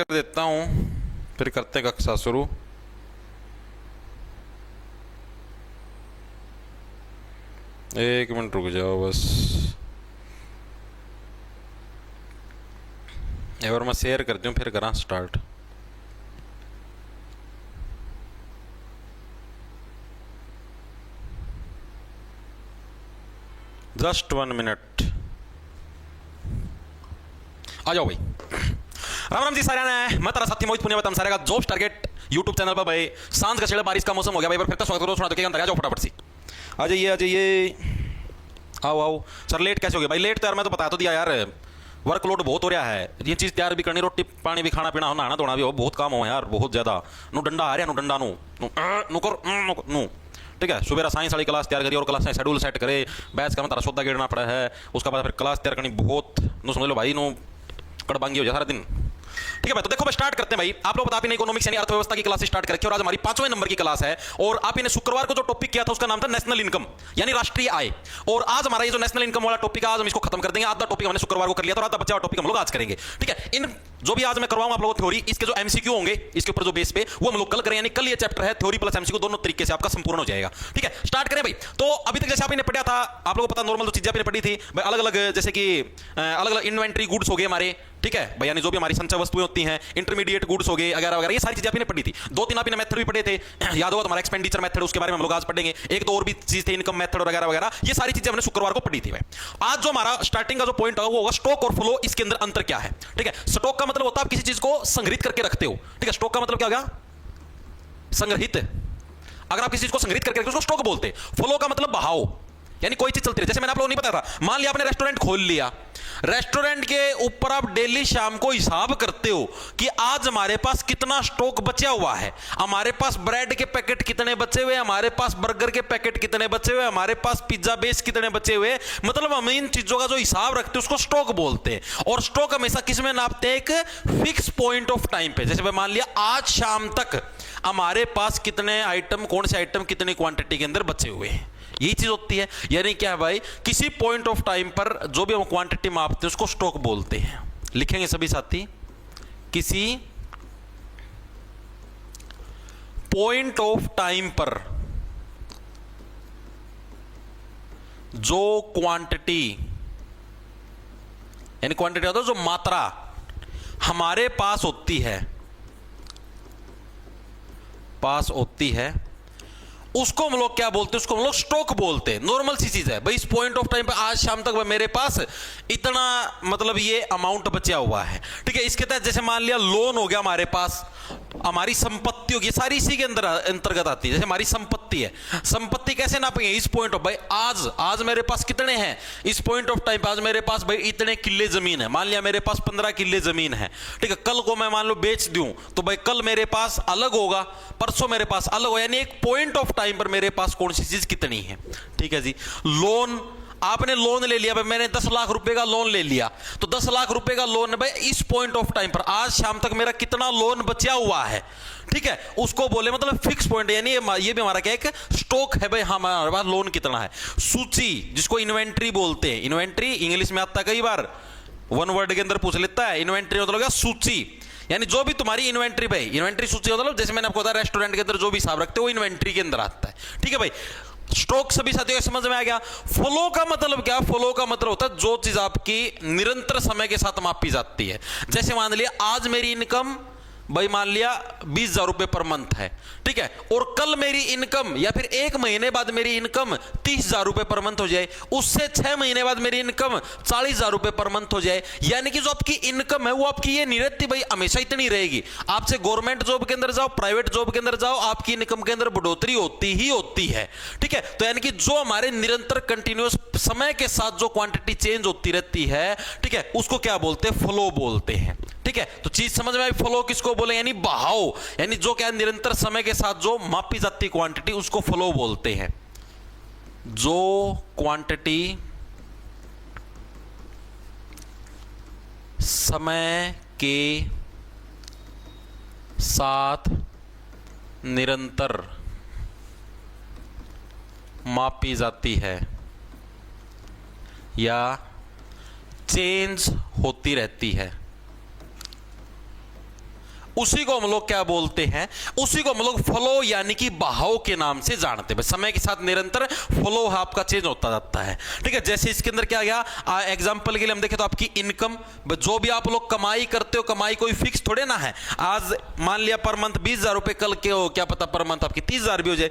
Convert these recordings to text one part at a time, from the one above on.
कर देता हूँ, फिर करते हैं कक्षा शुरू। एक मिनट रुक जाओ बस। एक बार मैं शेयर कर दूँ फिर करा स्टार्ट। Just 1 minute. आ जाओ भाई। राम राम जी सारे ने, मैं तारा साथी मोहित पुनिया सारे का जॉब्स टारगेट यूट्यूब चैनल पर भाई। सांझ का छेड़ा बारिश का मौसम हो गया भाई, फिर तो स्वागत करो। सुना तो अंदर आ जाओ फटाफट सी। आ जाइए आ जाइए, आओ आओ। सर लेट कैसे हो गया भाई? लेट तो यार मैं तो बता तो दिया यार, वर्कलोड बहुत हो रहा है। ये चीज़ तैयार भी करनी, रोटी पानी भी खाना पीना हो, नहाना धोना भी हो, बहुत काम हो यार, बहुत ज़्यादा। नु डंडा आ रहा, नु डंडा नु कर नु। ठीक है, सुबह साइंस वाली क्लास तैयार करी और क्लास शेड्यूल सेट करे, बैच का मतलब सौदा गिरना पड़ा है, उसका बाद फिर क्लास तैयार करनी बहुत नु समझ लो भाई नु कड़बांगी हो जाए सारा दिन। ठीक है भाई, तो देखो भाई स्टार्ट करते हैं भाई। आप लोग बता आपने इकोनॉमिक्स यानी अर्थव्यवस्था की क्लास स्टार्ट करी और आज हमारी 5वें नंबर की क्लास है। और आप इन्हें शुक्रवार को जो टॉपिक किया था उसका नाम था नेशनल इनकम यानी राष्ट्रीय आय। और आज हमारा ये जो नेशनल इनकम वाला टॉपिक है आज हम इसको खत्म कर देंगे। आधा टॉपिक हमने शुक्रवार को कर लिया था और आधा बचा हुआ टॉपिक हम लोग आज करेंगे। ठीक है, इन जो भी आज मैं करवाऊंगा आप लोगों को थ्योरी, इसके जो एमसीक्यू होंगे इसके ऊपर जो बेस पे वो हम लोग कल करें, यानी कल ये चैप्टर है थ्योरी प्लस एमसीक्यू दोनों तरीके से आपका संपूर्ण हो जाएगा। ठीक है, स्टार्ट करें भाई। तो अभी तक जैसे आपने पढ़ा था, आप लोगों को पता नॉर्मल जो चीजें आपने पढ़ी थी भाई, अलग अलग जैसे कि अलग अलग इन्वेंट्री गुड्स हो गए हमारे। ठीक है भाई, यानी जो भी हमारी संचय वस्तुएं होती हैं, इंटरमीडिएट गुड्स हो गए वगैरह वगैरह, ये सारी चीजें आपने पढ़ी थी। 2-3 आपने मेथड भी पढ़े थे, याद होगा तुम्हारा एक्सपेंडिचर मेथड, उसके बारे में हम लोग आज पढ़ेंगे। एक तो और भी चीज थी इनकम मेथड वगैरह वगैरह, ये सारी चीजें हमने शुक्रवार को पढ़ी थी भाई। आज जो हमारा स्टार्टिंग का जो पॉइंट होगा वो होगा स्टॉक और फ्लो, इसके अंदर अंतर क्या है। ठीक है, स्टॉक का मतलब होता है आप किसी चीज को संग्रहित करके रखते हो। ठीक है, स्टॉक का मतलब क्या हो गया? संग्रहित। अगर आप किसी चीज को संग्रहित करके रखते हो उसको स्टॉक बोलते हैं। फ्लो का मतलब बहाव, यानी कोई चीज चलती रहे। जैसे मैंने आप लोगों को नहीं बताया था, मान लिया आपने रेस्टोरेंट खोल लिया, रेस्टोरेंट के ऊपर आप डेली शाम को हिसाब करते हो कि आज हमारे पास कितना स्टॉक बचा हुआ है, हमारे पास ब्रेड के पैकेट कितने बचे हुए, हमारे पास बर्गर के पैकेट कितने बचे हुए, हमारे पास पिज्जा बेस कितने बचे हुए। मतलब हम इन चीजों का जो हिसाब रखते हैं उसको स्टॉक बोलते हैं। और स्टॉक हमेशा किस में नापते हैं? एक फिक्स पॉइंट ऑफ टाइम पे। जैसे मान लिया आज शाम तक हमारे पास कितने आइटम, कौन से आइटम कितनी क्वांटिटी के अंदर बचे हुए हैं, यही चीज होती है। यानी क्या है भाई, किसी पॉइंट ऑफ टाइम पर जो भी हम क्वांटिटी मापते हैं उसको स्टॉक बोलते हैं। लिखेंगे सभी साथी, किसी पॉइंट ऑफ टाइम पर जो क्वांटिटी, यानी क्वांटिटी होता है जो मात्रा हमारे पास होती है उसको हम लोग क्या बोलते हैं? उसको हम लोग स्टॉक बोलते हैं। नॉर्मल सी चीज है भाई, इस पॉइंट ऑफ टाइम पे आज शाम तक मेरे पास इतना मतलब ये अमाउंट बचा हुआ है। ठीक है, इसके तहत जैसे मान लिया लोन हो गया हमारे पास, हमारी संपत्ति होगी, सारी इसी के अंदर अंतर्गत आती है। जैसे हमारी संपत्ति है, संपत्ति कैसे नापेंगे? इस पॉइंट ऑफ भाई आज मेरे पास कितने हैं, इस पॉइंट ऑफ टाइम पे आज मेरे पास भाई इतने किले जमीन है। मान लिया मेरे पास 15 किले जमीन है। ठीक है, कल को मैं मान लो बेच दूं तो भाई कल मेरे पास अलग होगा, परसों मेरे पास अलग होगा, यानी एक पॉइंट ऑफ टाइम पर मेरे पास कौन सी चीज कितनी है। ठीक है जी। लोन, आपने लोन ले लिया भाई, मैंने 10 लाख रुपए का लोन ले लिया, तो 10 लाख रुपए का लोन है भाई, इस पॉइंट ऑफ टाइम पर आज शाम तक मेरा कितना लोन बचा हुआ है। ठीक है, उसको बोले मतलब फिक्स पॉइंट, यानी ये भी हमारा क्या एक स्टॉक है भाई, हमारे पास लोन कितना है। सूची, जिसको इन्वेंट्री बोलते हैं, इन्वेंट्री इंग्लिश में आता है, कई बार वन वर्ड के अंदर पूछ लेता है। इन्वेंट्री मतलब क्या? सूची, यानी जो भी तुम्हारी इन्वेंट्री भाई, इन्वेंट्री सूची मतलब जैसे मैंने आपको बताया रेस्टोरेंट के अंदर जो भी हिसाब रखते हो वो इन्वेंट्री के अंदर आता है। ठीक है भाई, स्टॉक सभी साथियों को समझ में आ गया। फ्लो का मतलब क्या? फ्लो का मतलब होता है जो चीज आपकी निरंतर समय के साथ मापी जाती है। जैसे मान लिया आज मेरी इनकम भाई मान लिया 20,000 रुपए पर मंथ है। ठीक है, और कल मेरी इनकम या फिर 1 महीने बाद मेरी इनकम 30,000 रुपए पर मंथ हो जाए, उससे 6 महीने बाद मेरी इनकम 40,000 रुपए पर मंथ हो जाए, यानी कि जो आपकी इनकम है वो आपकी ये नहीं रहती भाई हमेशा इतनी रहेगी। आपसे गवर्नमेंट जॉब के अंदर जाओ, प्राइवेट जॉब के अंदर जाओ, आपकी इनकम के अंदर बढ़ोतरी होती ही होती है। ठीक है, तो यानी कि जो हमारे निरंतर कंटिन्यूअस समय के साथ जो क्वांटिटी चेंज होती रहती है, ठीक है, उसको क्या बोलते हैं? फ्लो बोलते हैं। ठीक है, तो चीज समझ में आई? फ्लो किसको बोले? यानी बहाव, यानी जो क्या निरंतर समय के साथ जो मापी जाती क्वांटिटी उसको फ्लो बोलते हैं। जो क्वांटिटी समय के साथ निरंतर मापी जाती है या चेंज होती रहती है, उसी को हम लोग क्या बोलते हैं, उसी को हम लोग फ्लो यानी कि बहाव के नाम से जानते हैं। समय के साथ निरंतर फ्लो आपका चेंज होता जाता है, ठीक है। जैसे इसके अंदर क्या आ गया, एग्जांपल के लिए हम देखें तो आपकी इनकम, जो भी आप लोग कमाई करते हो, कमाई कोई फिक्स थोड़े ना है। आज मान लिया पर मंथ 20,000 रुपए, कल के हो क्या पता पर मंथ आपकी 30,000 भी हो जाए।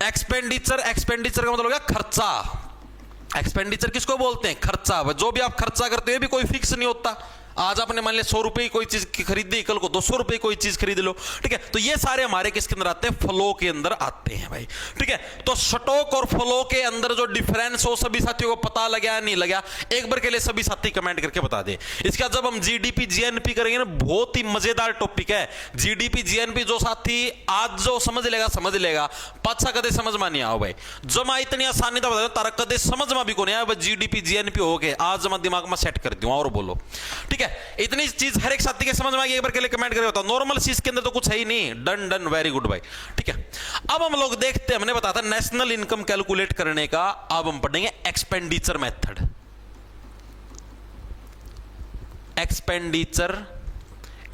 एक्सपेंडिचर, एक्सपेंडिचर का मतलब हो गया खर्चा। एक्सपेंडिचर किसको बोलते हैं, खर्चा। जो भी आप खर्चा करते हो भी कोई फिक्स नहीं होता। आज आपने मान लिया 100 रुपए की कोई चीज खरीदी, कल को 200 रुपए कोई चीज खरीद लो, ठीक है। तो ये सारे हमारे किसके अंदर आते हैं, फ्लो के अंदर आते हैं भाई, ठीक है। तो स्टॉक और फ्लो के अंदर जो डिफरेंस हो सभी साथियों को पता लगा या नहीं लगा, एक बार के लिए सभी साथी कमेंट करके बता दे। इसका जब हम जीडीपी जीएनपी करेंगे ना, बहुत ही मजेदार टॉपिक है जीडीपी जीएनपी। जो साथी आज जो समझ लेगा, पाछा कदे समझ में नहीं आओ भाई। जमा इतनी आसानी था तारा कदे समझ में भी को नहीं आया जीडीपी जीएनपी हो गए, आज जमा दिमाग में सेट कर दूं और बोलो, ठीक है। इतनी चीज हर एक साथी के समझ में आ गई, एक बार के लिए कमेंट करके बताओ। नॉर्मल चीज के अंदर तो कुछ है ही नहीं, डन डन वेरी गुड भाई, ठीक है। अब हम लोग देखते हैं, हमने बताया था नेशनल इनकम कैलकुलेट करने का, अब हम पढ़ेंगे एक्सपेंडिचर मेथड। एक्सपेंडिचर,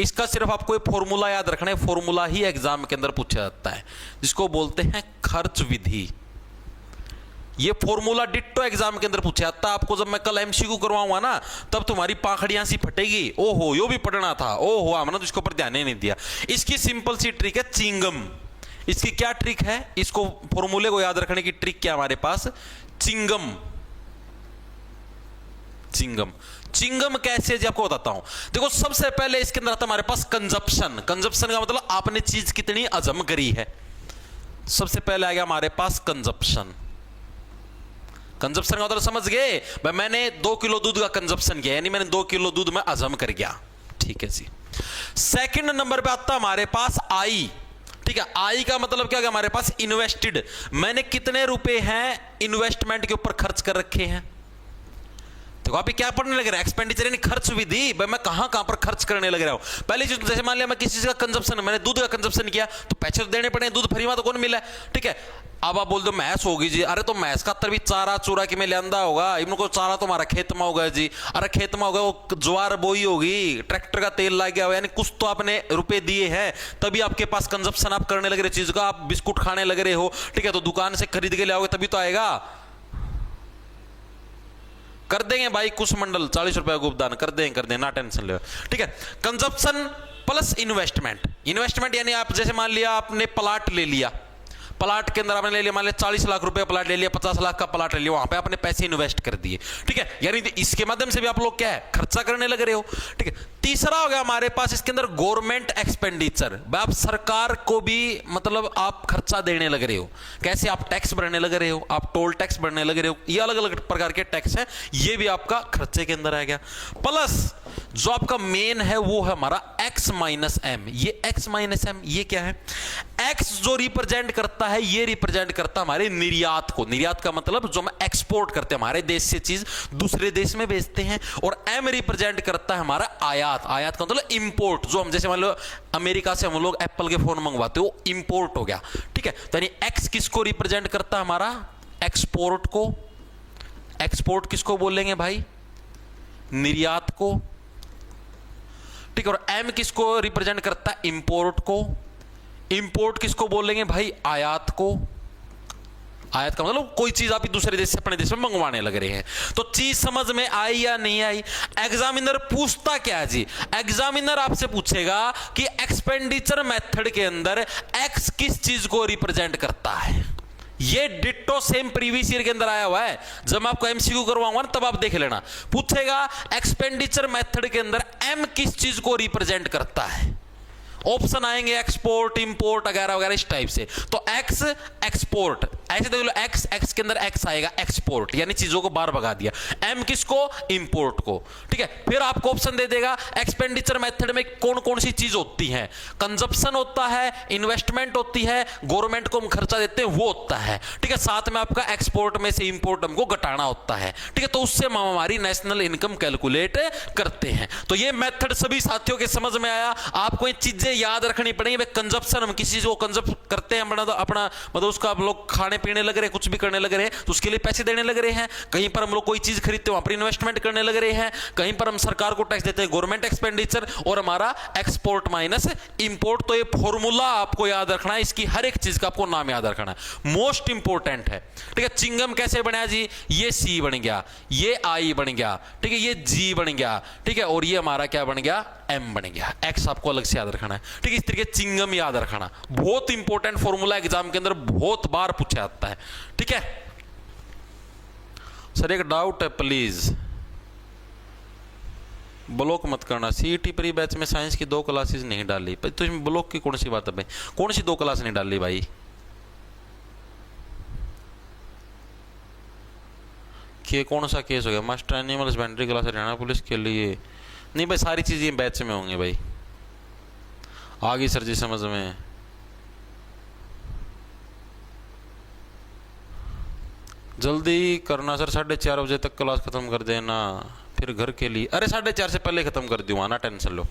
इसका सिर्फ आपको एक फॉर्मूला याद रखना है, फॉर्मूला ही एग्जाम के अंदर पूछा जाता है, जिसको बोलते हैं खर्च विधि। ये फॉर्मूला डिट्टो एग्जाम के अंदर पूछा जाता है। आपको जब मैं कल एमसीक्यू करवाऊंगा ना, तब तुम्हारी पाखड़ियां सी फटेगी, ओहो यो भी पढ़ना था, ओहो हमने तो इसके ऊपर ध्यान ही नहीं दिया। इसकी सिंपल सी ट्रिक है चिंगम। इसकी क्या ट्रिक है, इसको फॉर्मूले को याद रखने की ट्रिक क्या हमारे पास, चिंगम। चिंगम, चिंगम कैसे जी आपको बताता हूं। देखो सबसे पहले इसके अंदर आता हमारे पास कंजप्शन। कंजप्शन का मतलब आपने चीज कितनी हजम करी है। सबसे पहले आ गया हमारे पास कंजप्शन। कंजप्शन का मतलब समझ गए भाई, मैंने 2 किलो दूध का कंजप्शन किया, यानी मैंने 2 किलो दूध में हजम कर गया, ठीक है जी। सेकंड नंबर पे आता हमारे पास आई, ठीक है। आई का मतलब क्या है, हमारे पास इन्वेस्टेड, मैंने कितने रुपए हैं इन्वेस्टमेंट के ऊपर खर्च कर रखे हैं। देखो आप क्या पढ़ने लग रहे हैं, एक्सपेंडिचर यानी खर्च विधि। भाई मैं कहां कहां पर खर्च करने लग रहा हूं। पहली चीज जैसे मान लिया मैं किसी चीज का कंजप्शन, मैंने दूध का कंजप्शन किया तो पैसे तो देने पड़े, दूध फ्री में तो कौन मिला है, ठीक है। अब आप बोल दो मैस होगी जी, अरे तो मैस का तर भी चारा चूरा कि मैं लियांदा होगा, इनको चारा तो हमारा खेत में होगा जी, अरे खेत में होगा वो ज्वार बोई होगी, ट्रैक्टर का तेल लग गया हो, यानी कुछ तो आपने रुपए दिए हैं, तभी आपके पास कंजप्शन आप करने लग रहे चीज का। आप बिस्कुट खाने लग रहे हो, ठीक है, तो दुकान से खरीद के ले आओगे तभी तो आएगा। कर देंगे भाई कुछ मंडल 40 रुपए का उपदान कर देंगे, ना टेंशन ले, ठीक है। Consumption plus investment. इन्वेस्टमेंट यानी आप जैसे मान लिया आपने प्लाट ले लिया, प्लाट के अंदर आपने ले लिया, मान लिया 40 लाख रुपए प्लाट ले लिया, 50 लाख का प्लाट ले लिया, वहां पे आपने पैसे इन्वेस्ट कर दिए, ठीक है। यानी इसके माध्यम से भी आप लोग क्या है, खर्चा करने लग रहे हो, ठीक है। तीसरा हो गया हमारे पास इसके अंदर गवर्नमेंट एक्सपेंडिचर। आप सरकार को भी मतलब आप खर्चा देने लग रहे हो। कैसे, आप टैक्स भरने लग रहे हो, आप टोल टैक्स भरने लग रहे हो, ये अलग अलग प्रकार के टैक्स है, ये भी आपका खर्चे के अंदर आ गया। प्लस जो आपका मेन है वो है हमारा एक्स माइनस एम। ये एक्स माइनस एम ये क्या है, एक्स जो रिप्रेजेंट करता है, ये रिप्रेजेंट करता है हमारे निर्यात को। निर्यात का मतलब जो हम एक्सपोर्ट करते हैं, हमारे देश से चीज दूसरे देश में बेचते हैं। और एम रिप्रेजेंट करता है हमारा आयात। आयात का मतलब इंपोर्ट, जो हम जैसे मान लो अमेरिका से हम लोग एप्पल के फोन मंगवाते हो, इंपोर्ट हो गया, ठीक है। तो यानी एक्स किसको रिप्रेजेंट करता है, हमारा एक्सपोर्ट को। एक्सपोर्ट किसको बोलेंगे भाई, निर्यात को, ठीक है। और एम किसको रिप्रेजेंट करता है, इंपोर्ट को। इंपोर्ट किसको बोलेंगे भाई, आयात को। आयात का मतलब कोई चीज आप दूसरे देश से अपने देश में मंगवाने लग रहे हैं। तो चीज समझ में आई या नहीं आई। एग्जामिनर पूछता क्या है जी, एग्जामिनर आपसे पूछेगा कि एक्सपेंडिचर मेथड के अंदर एक्स किस चीज को रिप्रेजेंट करता है। ये डिट्टो सेम प्रीवियस ईयर के अंदर आया हुआ है। जब मैं आपको एमसीक्यू करवाऊंगा ना, तब आप देख लेना, पूछेगा एक्सपेंडिचर मेथड के अंदर एम किस चीज को रिप्रेजेंट करता है। ऑप्शन आएंगे एक्सपोर्ट, इंपोर्ट वगैरह वगैरह इस टाइप से। तो एक्स एक्सपोर्ट, ऐसे देख लो, एक्स एक्स के अंदर एक्स आएगा एक्सपोर्ट, यानी चीजों को बाहर भगा दिया। एम किसको, इंपोर्ट को, ठीक है। फिर आपको ऑप्शन दे देगा एक्सपेंडिचर मेथड में कौन कौन सी चीज होती है। कंजप्शन होता है, इन्वेस्टमेंट होती है, गवर्नमेंट को हम खर्चा देते हैं वो होता है, ठीक है। साथ में आपका एक्सपोर्ट में से इंपोर्ट हमको घटाना होता है, ठीक है। तो उससे हम हमारी नेशनल इनकम कैलकुलेट करते हैं। तो ये मेथड सभी साथियों के समझ में आया। आपको ये चीजें याद रखनी पड़ेगी। कंजप्शन, हम किसी चीज को कंजप्ट करते हैं, अपना मतलब उसका आप लोग खाने खाने पीने लग रहे हैं, कुछ भी करने लग रहे हैं तो उसके लिए पैसे देने लग रहे हैं। कहीं पर हम लोग कोई चीज खरीदते हैं वहां पर इन्वेस्टमेंट करने लग रहे हैं। कहीं पर हम सरकार को टैक्स देते हैं, गवर्नमेंट एक्सपेंडिचर, और हमारा एक्सपोर्ट माइनस इंपोर्ट। तो ये फॉर्मूला आपको याद रखना है, इसकी हर एक चीज का आपको नाम याद रखना है, मोस्ट इंपोर्टेंट है। ठीक है, चिंगम कैसे बना जी, ये सी बन गया, ये आई बन गया, ठीक है, ये जी बन गया, ठीक है, और ये हमारा क्या बन गया, एम बन गया। एक्स आपको अलग से याद रखना है। ठीक है, इस तरीके चिंगम याद रखना, बहुत इंपॉर्टेंट फॉर्मूला, एग्जाम के अंदर बहुत बार पूछा जाता है। ठीक है सर, एक डाउट है, प्लीज ब्लॉक मत करना। सीईटी प्री बैच में साइंस की 2 क्लासेस नहीं डाली, तो इसमें ब्लॉक की कौन सी बात है भाई, कौन सी 2 क्लास नहीं डाली भाई? कि कौन सा केस हो गया, master animal husbandry class Haryana police के लिए? नहीं भाई, सारी चीजें बैच में होंगी भाई। आ गई सर जी समझ में। जल्दी करना सर, 4:30 बजे तक क्लास खत्म कर देना, फिर घर के लिए। अरे 4:30 से पहले खत्म कर दूंगा ना, टेंशन लो।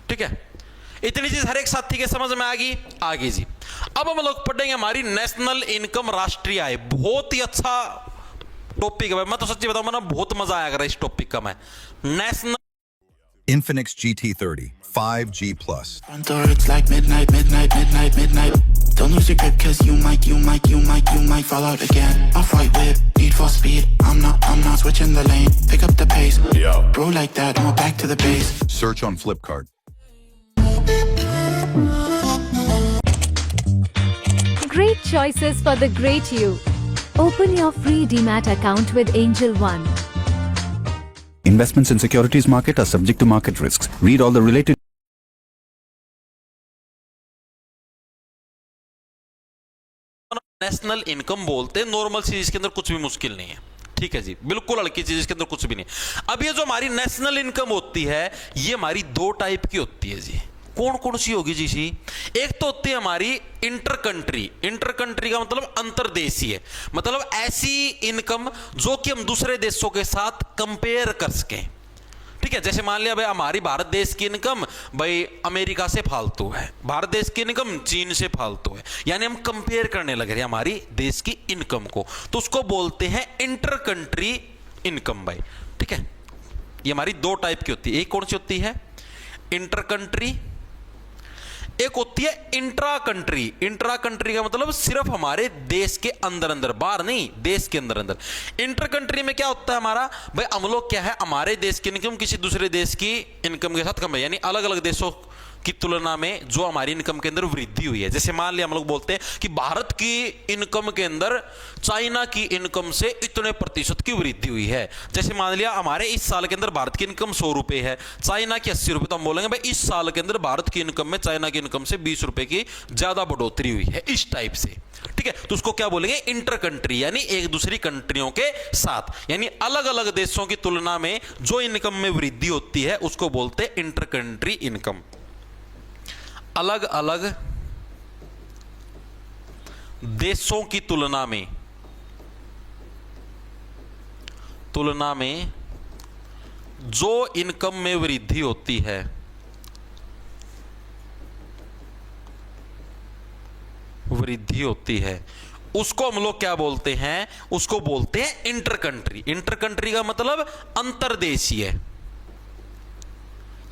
ठीक है, इतनी चीज हर एक साथी के समझ में आ गई जी। अब हम लोग पढ़ेंगे हमारी नेशनल इनकम, राष्ट्रीय आय। बहुत ही अच्छा टॉपिक है, मैं तो सच्ची बताऊं ना, बहुत मजा आया अगर इस टॉपिक का। मैं national Infinix GT30 5G Plus. Front door, it's like midnight, midnight, midnight, midnight. Don't lose your grip, cause you might fall out again. Off-white whip, need for speed. I'm not switching the lane. Pick up the pace. Yo. Bro like that, and we're back to the base. Search on Flipkart. Great choices for the great you. Open your free DMAT account with Angel One. Investments in securities market are subject to market risks. Read all the related national income बोलते हैं, normal चीज, इसके अंदर कुछ भी मुश्किल नहीं है। ठीक है जी, बिल्कुल हल्की चीज, इसके अंदर कुछ भी नहीं। अब ये जो हमारी नेशनल इनकम होती है, ये हमारी 2 टाइप की होती है जी। कौन कौन सी होगी जी सी? एक तो होती है हमारी इंटर कंट्री। इंटर कंट्री का मतलब अंतरदेशीय, मतलब ऐसी इनकम जो कि हम दूसरे देशों के साथ कंपेयर कर सकें। ठीक है, जैसे मान लिया भाई हमारी भारत देश की इनकम भाई अमेरिका से फालतू है, भारत देश की इनकम चीन से फालतू है, यानी हम कंपेयर करने लग रहे हैं हमारी देश की इनकम को, तो उसको बोलते हैं इंटर कंट्री इनकम भाई। ठीक है, ये हमारी 2 टाइप की होती है। एक कौन सी होती है, इंटर कंट्री, एक होती है इंट्रा कंट्री। इंट्रा कंट्री का मतलब सिर्फ हमारे देश के अंदर अंदर, बाहर नहीं, देश के अंदर अंदर। इंटर कंट्री में क्या होता है हमारा भाई, हम लोग क्या है, हमारे देश की इनकम किसी दूसरे देश की इनकम के साथ कम है, यानी अलग अलग देशों की तुलना में जो हमारी इनकम के अंदर वृद्धि हुई है। जैसे मान लिया हम लोग बोलते हैं कि भारत की इनकम के अंदर चाइना की इनकम से इतने प्रतिशत की वृद्धि हुई है। जैसे मान लिया हमारे इस साल के अंदर भारत की इनकम 100 रुपए है, चाइना की 80 रुपए, तो हम बोलेंगे भाई इस साल के अंदर भारत की इनकम में चाइना की इनकम से 20 रुपए की ज्यादा बढ़ोतरी हुई है, इस टाइप से। ठीक है, तो उसको क्या बोलेंगे, इंटर कंट्री, यानी एक दूसरी कंट्रियों के साथ, यानी अलग अलग देशों की तुलना में जो इनकम में वृद्धि होती है उसको बोलते हैं इंटर कंट्री इनकम। अलग अलग देशों की तुलना में जो इनकम में वृद्धि होती है उसको हम लोग क्या बोलते हैं, उसको बोलते हैं इंटर कंट्री। इंटर कंट्री का मतलब अंतर्देशीय,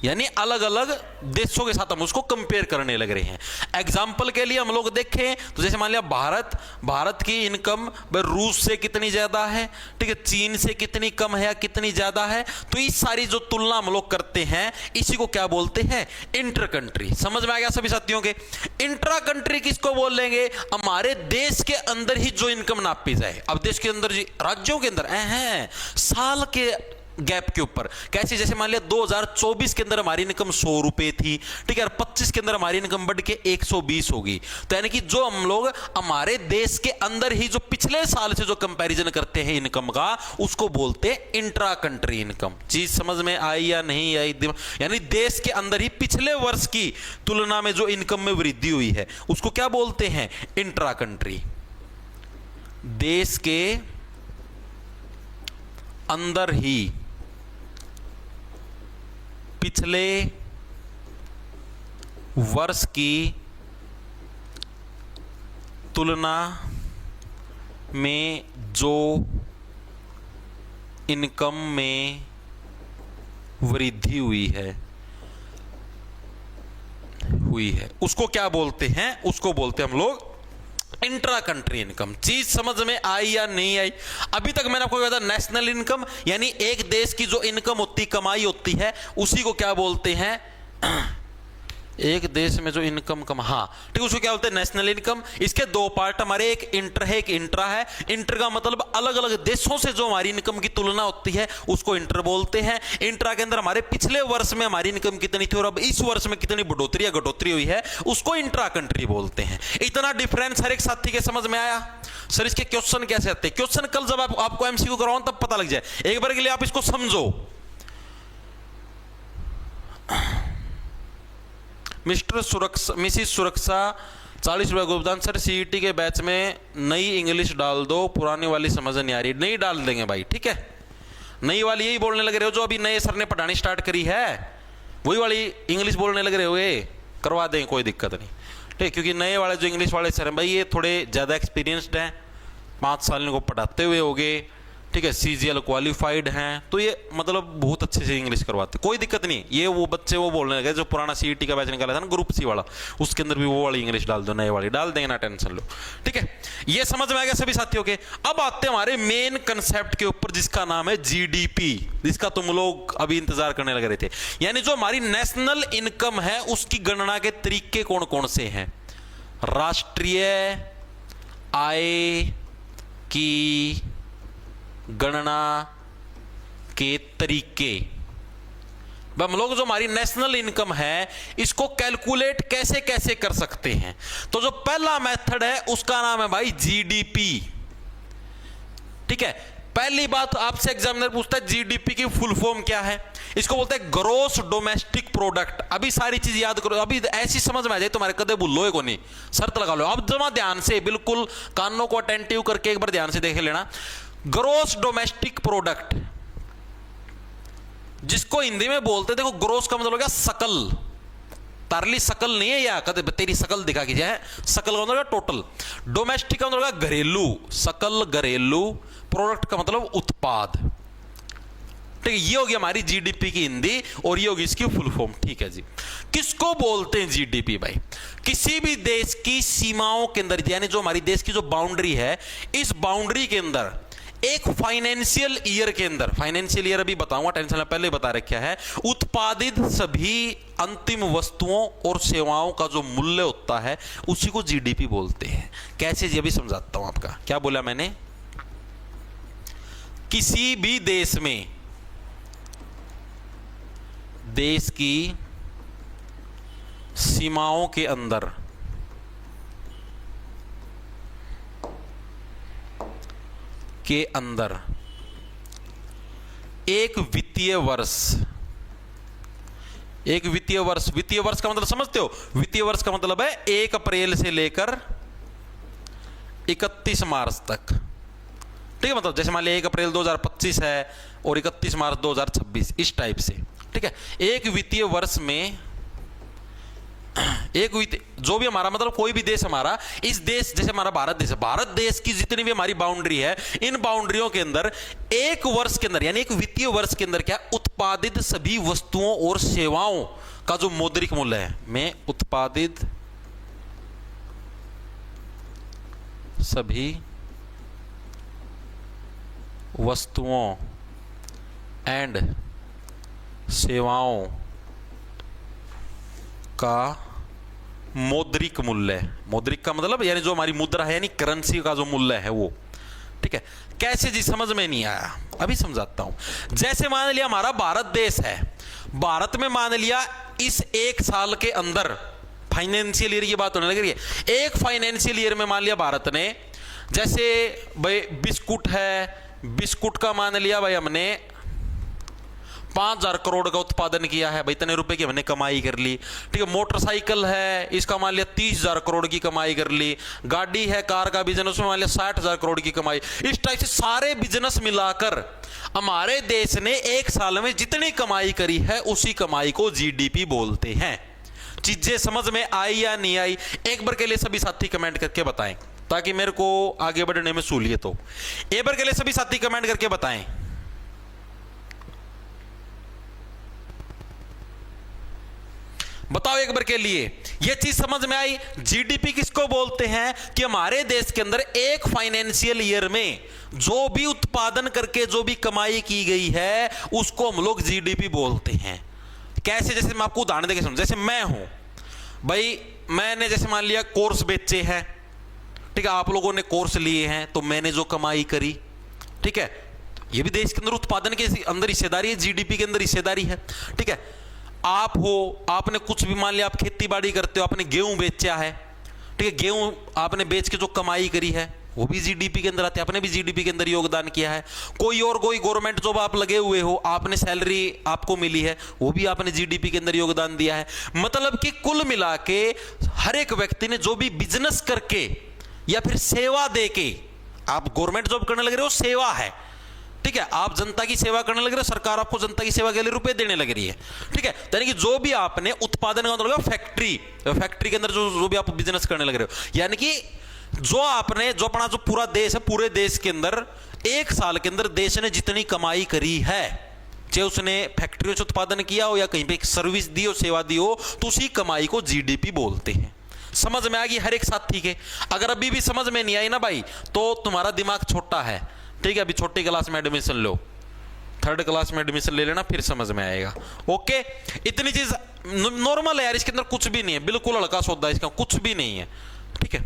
यानी अलग अलग देशों के साथ हम उसको कंपेयर करने लग रहे हैं। एग्जाम्पल के लिए हम लोग देखें तो जैसे मान लिया भारत की इनकम रूस से कितनी ज्यादा है, ठीक है, चीन से कितनी कम है या कितनी ज्यादा है, तो इस सारी जो तुलना हम लोग करते हैं इसी को क्या बोलते हैं, इंटर कंट्री। समझ में आ गया सभी साथियों के? इंट्रा कंट्री किसको बोल लेंगे, हमारे देश के अंदर ही जो इनकम नापी जाए। अब देश के अंदर राज्यों के अंदर साल के गैप के ऊपर कैसे, जैसे मान लिया 2024 के अंदर हमारी इनकम 100 रुपए थी, ठीक है, और 25 के अंदर हमारी इनकम बढ़ के 120 होगी, तो यानी कि जो हम लोग हमारे देश के अंदर ही जो पिछले साल से जो कंपैरिजन करते हैं इनकम का, उसको बोलते हैं इंट्रा कंट्री इनकम। चीज समझ में आई या नहीं आई? यानी देश के अंदर ही पिछले वर्ष की तुलना में जो इनकम में वृद्धि हुई है उसको क्या बोलते हैं, इंट्रा कंट्री। देश के अंदर ही पिछले वर्ष की तुलना में जो इनकम में वृद्धि हुई है उसको क्या बोलते हैं? उसको बोलते हैं हम लोग इंट्रा कंट्री इनकम। चीज समझ में आई या नहीं आई? अभी तक मैंने आपको कहा था नेशनल इनकम, यानी एक देश की जो इनकम होती, कमाई होती है, उसी को क्या बोलते हैं? एक देश में जो इनकम हाँ ठीक, उसको क्या बोलते हैं? National income. इसके दो पार्ट हमारे, एक इंटर है, एक इंट्रा है। इंटर का मतलब अलग अलग देशों से जो हमारी इनकम की तुलना होती है उसको इंटर बोलते हैं। इंट्रा के अंदर हमारे पिछले वर्ष में हमारी इनकम कितनी थी और अब इस वर्ष में कितनी बढ़ोतरी या घटोतरी हुई है, उसको इंट्रा कंट्री बोलते हैं। इतना डिफरेंस हर एक साथी के समझ में आया? सर इसके क्वेश्चन कैसे आते हैं? क्वेश्चन कल जब आपको एमसीक्यू करवाऊं तब पता लग जाए। एक बार के लिए आप इसको समझो। मिस्टर सुरक्षा, मिसिस सुरक्षा 40 रुपए भुगतान। सर सीईटी के बैच में नई इंग्लिश डाल दो, पुरानी वाली समझ नहीं आ रही। नहीं डाल देंगे भाई, ठीक है। नई वाली यही बोलने लग रहे हो जो अभी नए सर ने पढ़ानी स्टार्ट करी है, वही वाली इंग्लिश बोलने लग रहे हो, ये करवा देंगे, कोई दिक्कत नहीं, ठीक। क्योंकि नए वाले जो इंग्लिश वाले सर हैं भाई, ये थोड़े ज़्यादा एक्सपीरियंसड हैं, 5 साल इनको पढ़ाते हुए होंगे, ठीक है, CGL क्वालिफाइड हैं, तो ये मतलब बहुत अच्छे से इंग्लिश करवाते, कोई दिक्कत नहीं। ये वो बच्चे वो बोलने लगे जो पुराना CET का बैच निकाला था ना, ग्रुप C वाला, उसके अंदर भी वो वाली इंग्लिश डाल दो, नए वाली डाल देंगे, ना टेंशन लो, ठीक है। ये समझ में आ गया सभी साथियों के? अब आते हैं हमारे मेन कंसेप्ट के ऊपर, जिसका नाम है GDP, जिसका तुम लोग अभी इंतजार करने लग रहे थे। यानी जो हमारी नेशनल इनकम है उसकी गणना के तरीके कौन कौन से हैं? राष्ट्रीय आय की गणना के तरीके। हम लोग जो हमारी नेशनल इनकम है इसको कैलकुलेट कैसे कैसे कर सकते हैं? तो जो पहला मेथड है उसका नाम है भाई GDP, ठीक है। पहली बात आपसे एग्जामिनर पूछता है GDP की फुल फॉर्म क्या है? इसको बोलते हैं ग्रोस डोमेस्टिक प्रोडक्ट। अभी सारी चीज याद करो, अभी ऐसी समझ में आ जाए तुम्हारे, कदे भूलो को नहीं, शर्त लगा लो। अब जमा ध्यान से, बिल्कुल कानों को अटेंटिव करके एक बार ध्यान से देख लेना। ग्रोस डोमेस्टिक प्रोडक्ट, जिसको हिंदी में बोलते, देखो ग्रोस का मतलब हो गया सकल, तारली सकल नहीं है, या कदे तेरी सकल दिखा कीजिए, सकल का मतलब टोटल। डोमेस्टिक का मतलब घरेलू, सकल घरेलू, प्रोडक्ट का मतलब उत्पाद, ठीक है। ये होगी हमारी GDP की हिंदी और ये होगी इसकी फुल फॉर्म, ठीक है जी। किसको बोलते हैं GDP भाई? किसी भी देश की सीमाओं के अंदर, यानी जो हमारी देश की जो बाउंड्री है, इस बाउंड्री के अंदर एक फाइनेंशियल ईयर के अंदर, फाइनेंशियल ईयर अभी बताऊंगा, टेंशन पहले बता रखा है, उत्पादित सभी अंतिम वस्तुओं और सेवाओं का जो मूल्य होता है उसी को GDP बोलते हैं। कैसे जी? अभी समझाता हूं आपका। क्या बोला मैंने? किसी भी देश में, देश की सीमाओं के अंदर एक वित्तीय वर्ष, वित्तीय वर्ष का मतलब समझते हो? वित्तीय वर्ष का मतलब है 1 अप्रैल से लेकर 31 मार्च तक, ठीक है। मतलब जैसे मान लिया 1 अप्रैल 2025 है और 31 मार्च 2026, इस टाइप से, ठीक है। एक वित्तीय वर्ष में जो भी हमारा मतलब कोई भी देश हमारा, इस देश, जैसे हमारा भारत देश है, भारत देश की जितनी भी हमारी बाउंड्री है, इन बाउंड्रियों के अंदर एक वर्ष के अंदर, यानी एक वित्तीय वर्ष के अंदर क्या, उत्पादित सभी वस्तुओं और सेवाओं का जो मौद्रिक मूल्य है, में उत्पादित सभी वस्तुओं एंड सेवाओं का मौद्रिक मूल्य, मौद्रिक का मतलब यानी जो हमारी मुद्रा है, यानी करेंसी का जो मूल्य है वो, ठीक है। कैसे जी? समझ में नहीं आया, अभी समझाता हूं। जैसे मान लिया हमारा भारत देश है, भारत में मान लिया इस 1 साल के अंदर, फाइनेंशियल ईयर की बात होने लग रही है, एक फाइनेंशियल ईयर में मान लिया भारत ने, जैसे भाई बिस्कुट है, बिस्कुट का मान लिया भाई हमने 5,000 करोड़ का उत्पादन किया है भाई, इतने रुपए की हमने कमाई कर ली, ठीक है। मोटरसाइकिल है, इसका मान लिया 30,000 करोड़ की कमाई कर ली। गाड़ी है, कार का बिजनेस, उसमें मान लिया 60,000 करोड़ की कमाई। इस टाइप से सारे बिजनेस मिलाकर हमारे देश ने 1 साल में जितनी कमाई करी है उसी कमाई को GDP बोलते हैं। चीजें समझ में आई या नहीं आई? एक बार के लिए सभी साथी कमेंट करके बताएं। ताकि मेरे को आगे बढ़ने में सहूलियत हो। एक बार के लिए सभी साथी कमेंट करके बताएं। बताओ एक बार के लिए यह चीज समझ में आई? जीडीपी किसको बोलते हैं? कि हमारे देश के अंदर एक फाइनेंशियल ईयर में जो भी उत्पादन करके जो भी कमाई की गई है उसको हम लोग जीडीपी बोलते हैं। कैसे? जैसे मैं आपको उदाहरण देके समझ, जैसे मैं हूं भाई, मैंने जैसे मान लिया कोर्स बेचे हैं, ठीक है, आप लोगों ने कोर्स लिए हैं, तो मैंने जो कमाई करी, ठीक है, ये भी देश के अंदर उत्पादन के अंदर हिस्सेदारी है, जीडीपी के अंदर हिस्सेदारी है, ठीक है। आप हो, आपने कुछ भी मान लिया, आप खेती बाड़ी करते हो, आपने गेहूं बेचा है, ठीक है, गेहूं आपने बेच के जो कमाई करी है वो भी जीडीपी के अंदर आते हैं, आपने भी जीडीपी के अंदर योगदान किया है। कोई गवर्नमेंट जॉब आप लगे हुए हो, आपने सैलरी आपको मिली है, वो भी आपने जीडीपी के अंदर योगदान दिया है। मतलब कि कुल मिला के हर एक व्यक्ति ने जो भी बिजनेस करके या फिर सेवा दे के, आप गवर्नमेंट जॉब करने लग रहे हो, सेवा है, ठीक है, आप जनता की सेवा करने लग रहे हो, सरकार आपको जनता की सेवा के लिए रुपए देने लग रही है, ठीक है। यानी कि जो भी आपने उत्पादन का मतलब फैक्ट्री के अंदर जो भी आप बिजनेस करने लग रहे हो, यानी कि जो आपने जो अपना जो पूरा देश है, पूरे देश के अंदर एक साल के अंदर देश ने जितनी कमाई करी है, चाहे उसने फैक्ट्रियों से उत्पादन किया हो या कहीं पे सर्विस दी हो, सेवा दी हो, तो उसी कमाई को जीडीपी बोलते हैं। समझ में आ गई हर एक साथी के? अगर अभी भी समझ में नहीं आई ना भाई, तो तुम्हारा दिमाग छोटा है, ठीक है, अभी छोटी क्लास में एडमिशन लो, 3rd क्लास में एडमिशन ले लेना, फिर समझ में आएगा। ओके, इतनी चीज नॉर्मल है यार, इसके अंदर कुछ भी नहीं है, बिल्कुल हल्का सौदा, इसका कुछ भी नहीं है, ठीक है।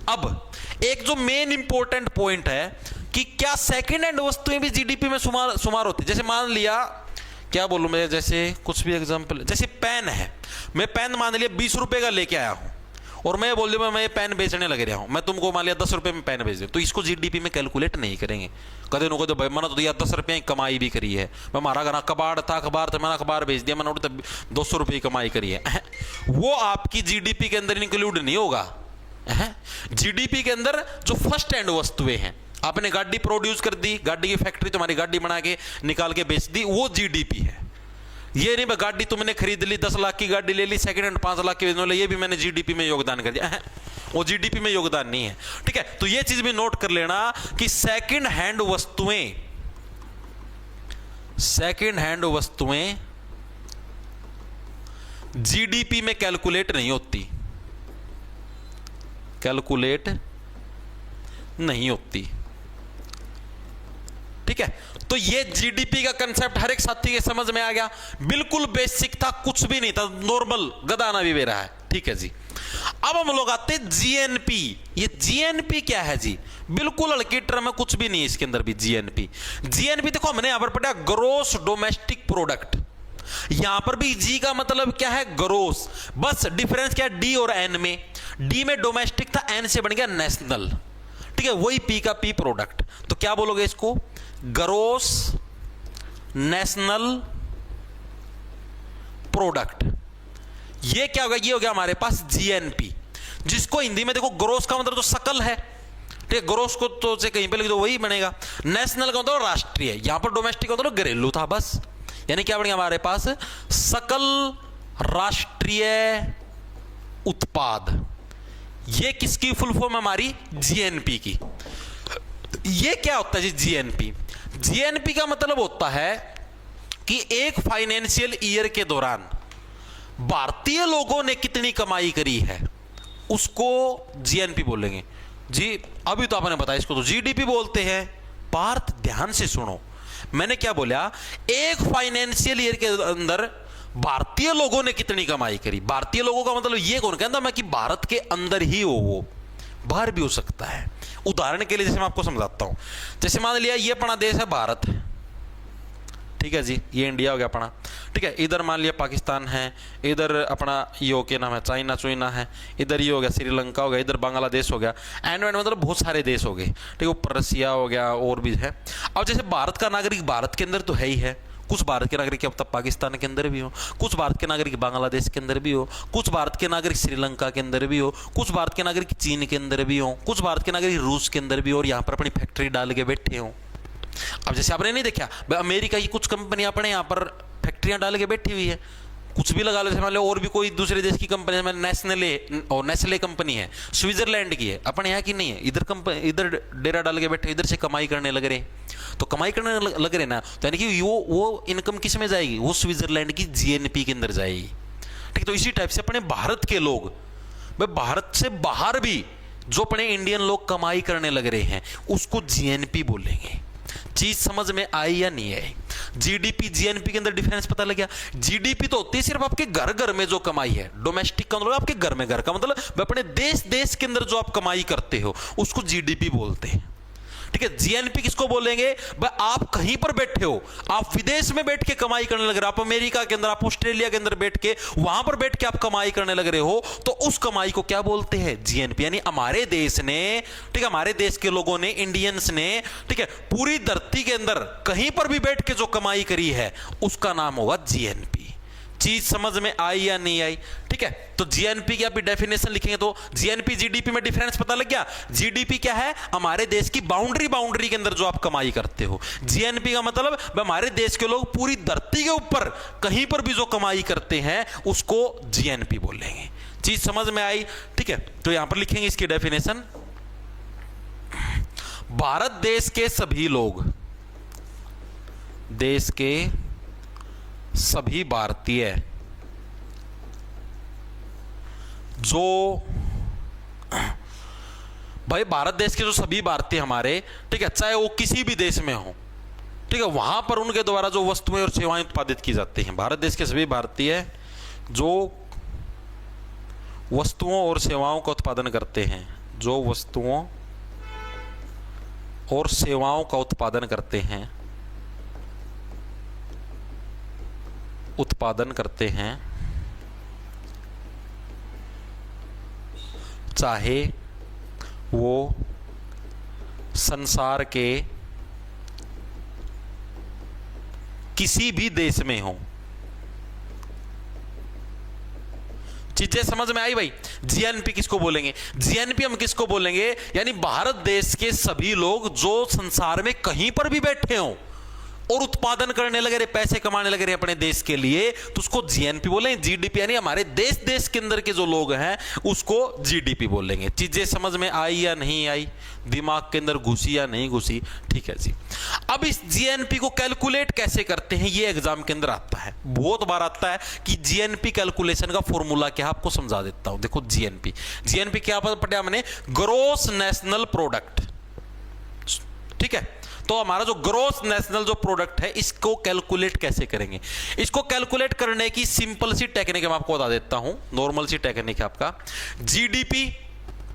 अब एक जो मेन इंपॉर्टेंट पॉइंट है कि क्या सेकंड हैंड वस्तुएं भी जीडीपी में शुमार होती है? जैसे मान लिया, क्या बोलूं मैं, जैसे कुछ भी एग्जांपल, जैसे पेन है, मैं पेन मान लिया 20 रुपए का लेके आया हूं और मैं बोल दूं मैं ये पेन बेचने लग रहा हूं, मैं तुमको मान लिया 10 रुपए में पेन बेच दूं, तो इसको जीडीपी में कैलकुलेट नहीं करेंगे। कदे नो कदे भाई मैंने तो यार 10 रुपये की कमाई भी करी है, मैं हमारा घर कबाड़ था, अखबार था, मैंने अखबार बेच दिया, मैंने 200 रुपये की कमाई करी है, वो आपकी जीडीपी के अंदर इंक्लूड नहीं होगा। जीडीपी के अंदर जो फर्स्ट हैंड वस्तुएं हैं, आपने गाड़ी प्रोड्यूस कर दी, गाड़ी की फैक्ट्री तुम्हारी गाड़ी बना के निकाल के बेच दी, वो जीडीपी है। ये नहीं गाड़ी तुमने खरीद ली, 10 लाख की गाड़ी ले ली, सेकंड हैंड 5 लाख की बेचने, ये भी मैंने जीडीपी में योगदान कर दिया, वो जीडीपी में योगदान नहीं है, ठीक है। तो ये चीज भी नोट कर लेना कि सेकंड हैंड वस्तुएं जीडीपी में कैलकुलेट नहीं होती, ठीक है। तो ये जीडीपी का कंसेप्ट हर एक साथी के समझ में आ गया, बिल्कुल बेसिक था, कुछ भी नहीं था, नॉर्मल गदाना भी मेरा है, ठीक है जी। अब हम लोग आते हैं जीएनपी। ये जीएनपी क्या है जी? बिल्कुल हल्की टर्म है, कुछ भी नहीं है इसके अंदर भी। जीएनपी देखो, हमने यहां पर पढ़ा ग्रोस डोमेस्टिक प्रोडक्ट, यहां पर भी जी का मतलब क्या है? ग्रोस। बस डिफरेंस क्या है डी और एन में? डी में डोमेस्टिक था, एन से बन गया नेशनल, ठीक है, वही पी का पी प्रोडक्ट। तो क्या बोलोगे इसको? Gross national product. ये क्या होगा? ये हो गया हमारे पास जीएनपी, जिसको हिंदी में देखो ग्रोस का मतलब तो सकल है, ठीक है, ग्रोस को तो से कहीं पे लिख दो वही बनेगा। नेशनल का मतलब राष्ट्रीय, यहां पर डोमेस्टिक का मतलब घरेलू था बस, यानी क्या बनेगा हमारे पास? सकल राष्ट्रीय उत्पाद। ये किसकी फुल फॉर्म? हमारी जीएनपी की। ये क्या होता है जी जीएनपी? जीएनपी का मतलब होता है कि एक फाइनेंशियल ईयर के दौरान भारतीय लोगों ने कितनी कमाई करी है, उसको जीएनपी बोलेंगे जी। अभी तो आपने बताया इसको तो जीडीपी बोलते हैं। पार्थ ध्यान से सुनो, मैंने क्या बोला? एक फाइनेंशियल ईयर के अंदर भारतीय लोगों ने कितनी कमाई करी। भारतीय लोगों का मतलब ये कौन कहता मैं कि भारत के अंदर ही हो, वो बाहर भी हो सकता है। उदाहरण के लिए जैसे मैं आपको समझाता हूं, जैसे मान लिया ये अपना देश है भारत, ठीक है जी, ये इंडिया हो गया अपना, ठीक है, इधर मान लिया पाकिस्तान है, इधर अपना ये हो के नाम है चाइना है, इधर ये हो गया श्रीलंका हो गया, इधर बांग्लादेश हो गया, एंड मतलब बहुत सारे देश हो गए, ठीक है, ऊपर रसिया हो गया और भी है। अब जैसे भारत का नागरिक भारत के अंदर तो है ही है, कुछ भारत के नागरिक अब तक पाकिस्तान के अंदर भी हो, कुछ भारत के नागरिक बांग्लादेश के अंदर भी हो, कुछ भारत के नागरिक श्रीलंका के अंदर भी हो, कुछ भारत के नागरिक चीन के अंदर भी हो, कुछ भारत के नागरिक रूस के अंदर भी हो, और यहाँ पर अपनी फैक्ट्री डाल के बैठे हो। अब जैसे आपने नहीं देखा अमेरिका की कुछ कंपनियां अपने यहाँ पर फैक्ट्रियां डाल के बैठी हुई है, कुछ भी लगा लो, जैसे मान लो और भी कोई दूसरे देश की कंपनी है, नेस्ले कंपनी है, स्विट्जरलैंड की है, अपन यहाँ की नहीं है, इधर डेरा डाल के बैठे, इधर से कमाई करने लग रहे, तो कमाई करने लग रहे ना, तो यानी कि वो इनकम किस में जाएगी, वो स्विट्जरलैंड की जीएनपी के अंदर जाएगी। ठीक, तो इसी टाइप से अपने भारत के लोग, भाई भारत से बाहर भी जो अपने इंडियन लोग कमाई करने लग रहे हैं उसको जीएनपी बोलेंगे। चीज समझ में आई या नहीं आई? जीडीपी जीएनपी के अंदर डिफरेंस पता लग गया। जीडीपी तो होती है सिर्फ आपके घर घर में जो कमाई है, डोमेस्टिक का मतलब आपके घर में, घर का मतलब अपने देश के अंदर जो आप कमाई करते हो उसको जीडीपी बोलते हैं। ठीक है, जीएनपी किसको बोलेंगे? भाई आप कहीं पर बैठे हो, आप विदेश में बैठ के कमाई करने लग रहे हो, आप अमेरिका के अंदर, आप ऑस्ट्रेलिया के अंदर बैठ के, वहां पर बैठ के आप कमाई करने लग रहे हो, तो उस कमाई को क्या बोलते हैं? जीएनपी। यानी हमारे देश ने, ठीक है, हमारे देश के लोगों ने, इंडियंस ने, ठीक है, पूरी धरती के अंदर कहीं पर भी बैठ के जो कमाई करी है उसका नाम होगा जीएनपी। चीज समझ में आई या नहीं आई? ठीक है, तो जीएनपी की आप डेफिनेशन लिखेंगे तो जीएनपी जीडीपी में डिफरेंस पता लग गया। जीडीपी क्या है? हमारे देश की बाउंड्री के अंदर जो आप कमाई करते हो। जीएनपी का मतलब हमारे देश के लोग पूरी धरती के ऊपर कहीं पर भी जो कमाई करते हैं उसको जीएनपी बोलेंगे। चीज समझ में आई? ठीक है, तो यहां पर लिखेंगे इसकी डेफिनेशन, भारत देश के सभी लोग, देश के सभी भारतीय जो, भाई भारत देश के जो सभी भारतीय हमारे, ठीक है, चाहे वो किसी भी देश में हो, ठीक है, वहां पर उनके द्वारा जो वस्तुएं और सेवाएं उत्पादित की जाती हैं, भारत देश के सभी भारतीय जो वस्तुओं और सेवाओं का उत्पादन करते हैं, जो वस्तुओं और सेवाओं का उत्पादन करते हैं, चाहे वो संसार के किसी भी देश में हो। चीजें समझ में आई भाई? जीएनपी किसको बोलेंगे? जीएनपी हम किसको बोलेंगे? यानी भारत देश के सभी लोग जो संसार में कहीं पर भी बैठे हों और उत्पादन करने लगे रहे, पैसे कमाने लगे रहे अपने देश के लिए, तो उसको जीएनपी बोलेंगे। जीडीपी यानी हमारे देश के अंदर के जो लोग हैं उसको जीडीपी बोलेंगे। चीजें समझ में आई या नहीं आई? दिमाग के अंदर घुसी या नहीं घुसी? ठीक है जी। अब इस जीएनपी को कैलकुलेट कैसे करते हैं ये एग्जाम के अंदर आता है, बहुत बार आता है कि जीएनपी कैलकुलेशन का फॉर्मूला क्या है, आपको समझा देता हूं। देखो जीएनपी क्या पढ़ा हमने? Gross national product. ठीक है, तो हमारा जो ग्रॉस नेशनल जो प्रोडक्ट है इसको कैलकुलेट कैसे करेंगे? इसको कैलकुलेट करने की सिंपल सी टेक्निक मैं आपको बता देता हूं, नॉर्मल सी टेक्निक है आपका। जीडीपी,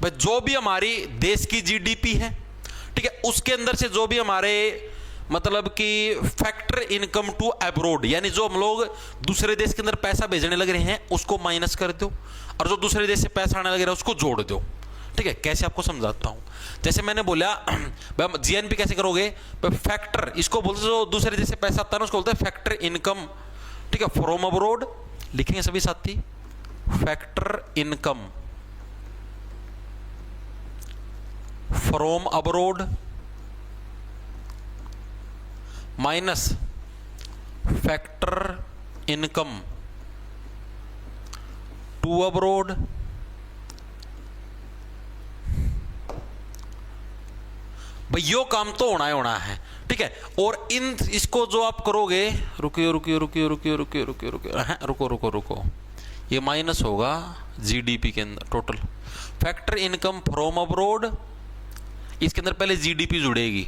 जो भी हमारी देश की जीडीपी है, ठीक है, उसके अंदर से जो भी हमारे मतलब कि फैक्टर इनकम टू अब्रॉड, यानी जो हम लोग दूसरे देश के अंदर पैसा भेजने लग रहे हैं उसको माइनस कर दो, और जो दूसरे देश से पैसा आने लग रहा है उसको जोड़ दो। ठीक है, कैसे आपको समझाता हूं। जैसे मैंने बोला जीएनपी कैसे करोगे? फैक्टर, इसको बोलते जो दूसरे देश से पैसा आता है ना उसको बोलते हैं फैक्टर इनकम। ठीक है, फ्रॉम अब्रॉड लिखेंगे सभी साथी, factor income from abroad minus factor income to abroad. भाई यो काम तो होना है। ठीक है, और इसको जो आप करोगे, रुको, ये माइनस होगा जीडीपी के अंदर total factor income from abroad, इसके अंदर पहले जीडीपी जुड़ेगी।